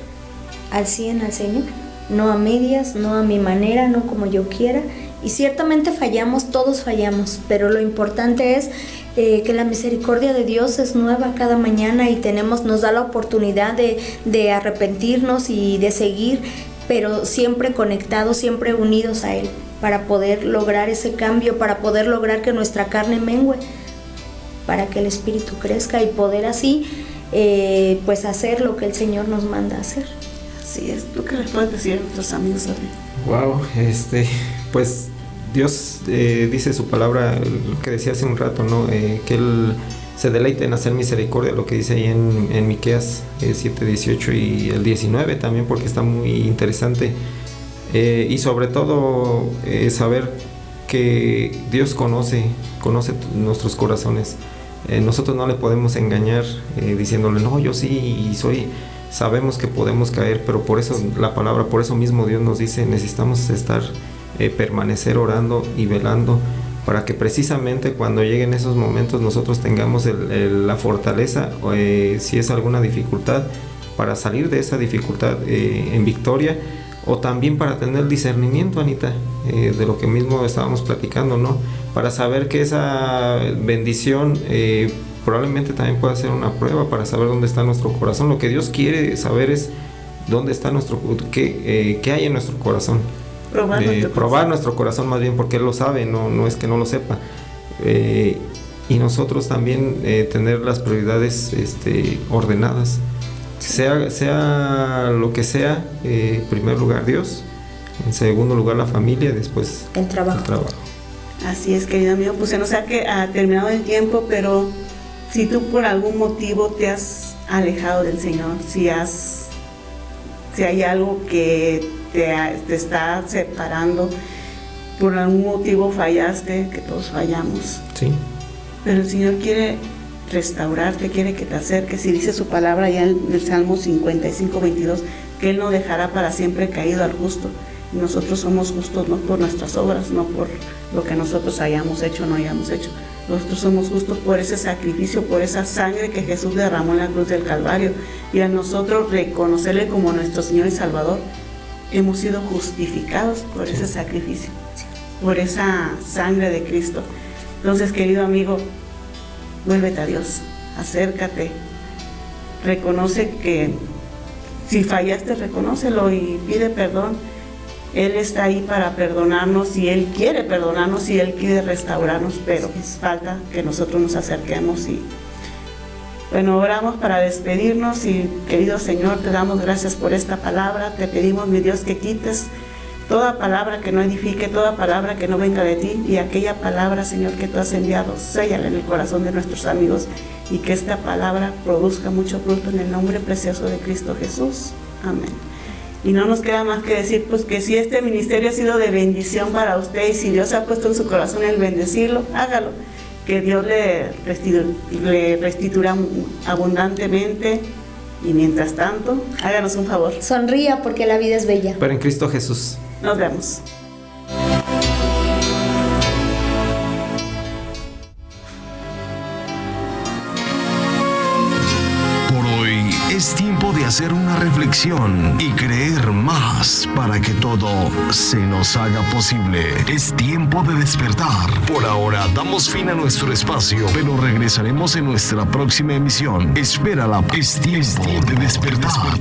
Speaker 5: al 100 al Señor, no a medias, no a mi manera, no como yo quiera. Y ciertamente fallamos, todos fallamos, pero lo importante es que la misericordia de Dios es nueva cada mañana y nos da la oportunidad de arrepentirnos y de seguir, pero siempre conectados, siempre unidos a Él, para poder lograr ese cambio, para poder lograr que nuestra carne mengüe, para que el Espíritu crezca y poder así pues hacer lo que el Señor nos manda hacer.
Speaker 3: Así es. ¿Tú qué les puedes decir a nuestros amigos, Arne?
Speaker 4: Wow, pues Dios dice su palabra, lo que decía hace un rato, ¿no? Que Él se deleita en hacer misericordia, lo que dice ahí en Miqueas 7:18 y el 19 también, porque está muy interesante. Y sobre todo saber que Dios conoce nuestros corazones. Nosotros no le podemos engañar diciéndole, no, yo sí sabemos que podemos caer, pero por eso la palabra, por eso mismo Dios nos dice, necesitamos permanecer orando y velando, para que precisamente cuando lleguen esos momentos nosotros tengamos la fortaleza, si es alguna dificultad, para salir de esa dificultad en victoria, o también para tener el discernimiento, Anita, de lo que mismo estábamos platicando, ¿no? Para saber que esa bendición probablemente también pueda ser una prueba para saber dónde está nuestro corazón. Lo que Dios quiere saber es dónde está qué hay en nuestro corazón. Probar nuestro corazón más bien, porque Él lo sabe, no es que no lo sepa. Y nosotros también tener las prioridades ordenadas. Sea lo que sea, en primer lugar Dios, en segundo lugar la familia, después
Speaker 5: el trabajo.
Speaker 3: Así es, querido amigo, pues se nos ha terminado el tiempo, pero si tú por algún motivo te has alejado del Señor, si hay algo que te está separando, por algún motivo fallaste, que todos fallamos.
Speaker 4: Sí.
Speaker 3: Pero el Señor quiere restaurarte, quiere que te acerques, y dice su palabra ya en el Salmo 55:22, que Él no dejará para siempre caído al justo. Y nosotros somos justos no por nuestras obras, no por lo que nosotros hayamos hecho o no hayamos hecho. Nosotros somos justos por ese sacrificio, por esa sangre que Jesús derramó en la cruz del Calvario. Y a nosotros reconocerle como nuestro Señor y Salvador, hemos sido justificados por ese sacrificio, por esa sangre de Cristo. Entonces, querido amigo, vuélvete a Dios, acércate, reconoce que si fallaste, reconócelo y pide perdón. Él está ahí para perdonarnos y Él quiere perdonarnos y Él quiere restaurarnos, pero falta que nosotros nos acerquemos. Y bueno, oramos para despedirnos y, querido Señor, te damos gracias por esta palabra. Te pedimos, mi Dios, que quites toda palabra que no edifique, toda palabra que no venga de ti, y aquella palabra, Señor, que tú has enviado, séllala en el corazón de nuestros amigos, y que esta palabra produzca mucho fruto en el nombre precioso de Cristo Jesús. Amén. Y no nos queda más que decir, pues, que si este ministerio ha sido de bendición para usted y si Dios ha puesto en su corazón el bendecirlo, hágalo. Que Dios le restituirá abundantemente. Y mientras tanto, háganos un favor.
Speaker 5: Sonría, porque la vida es bella.
Speaker 4: Pero en Cristo Jesús.
Speaker 3: Nos vemos.
Speaker 1: Es tiempo de hacer una reflexión y creer más para que todo se nos haga posible. Es tiempo de despertar. Por ahora damos fin a nuestro espacio, pero regresaremos en nuestra próxima emisión. Espérala. Es tiempo de despertar.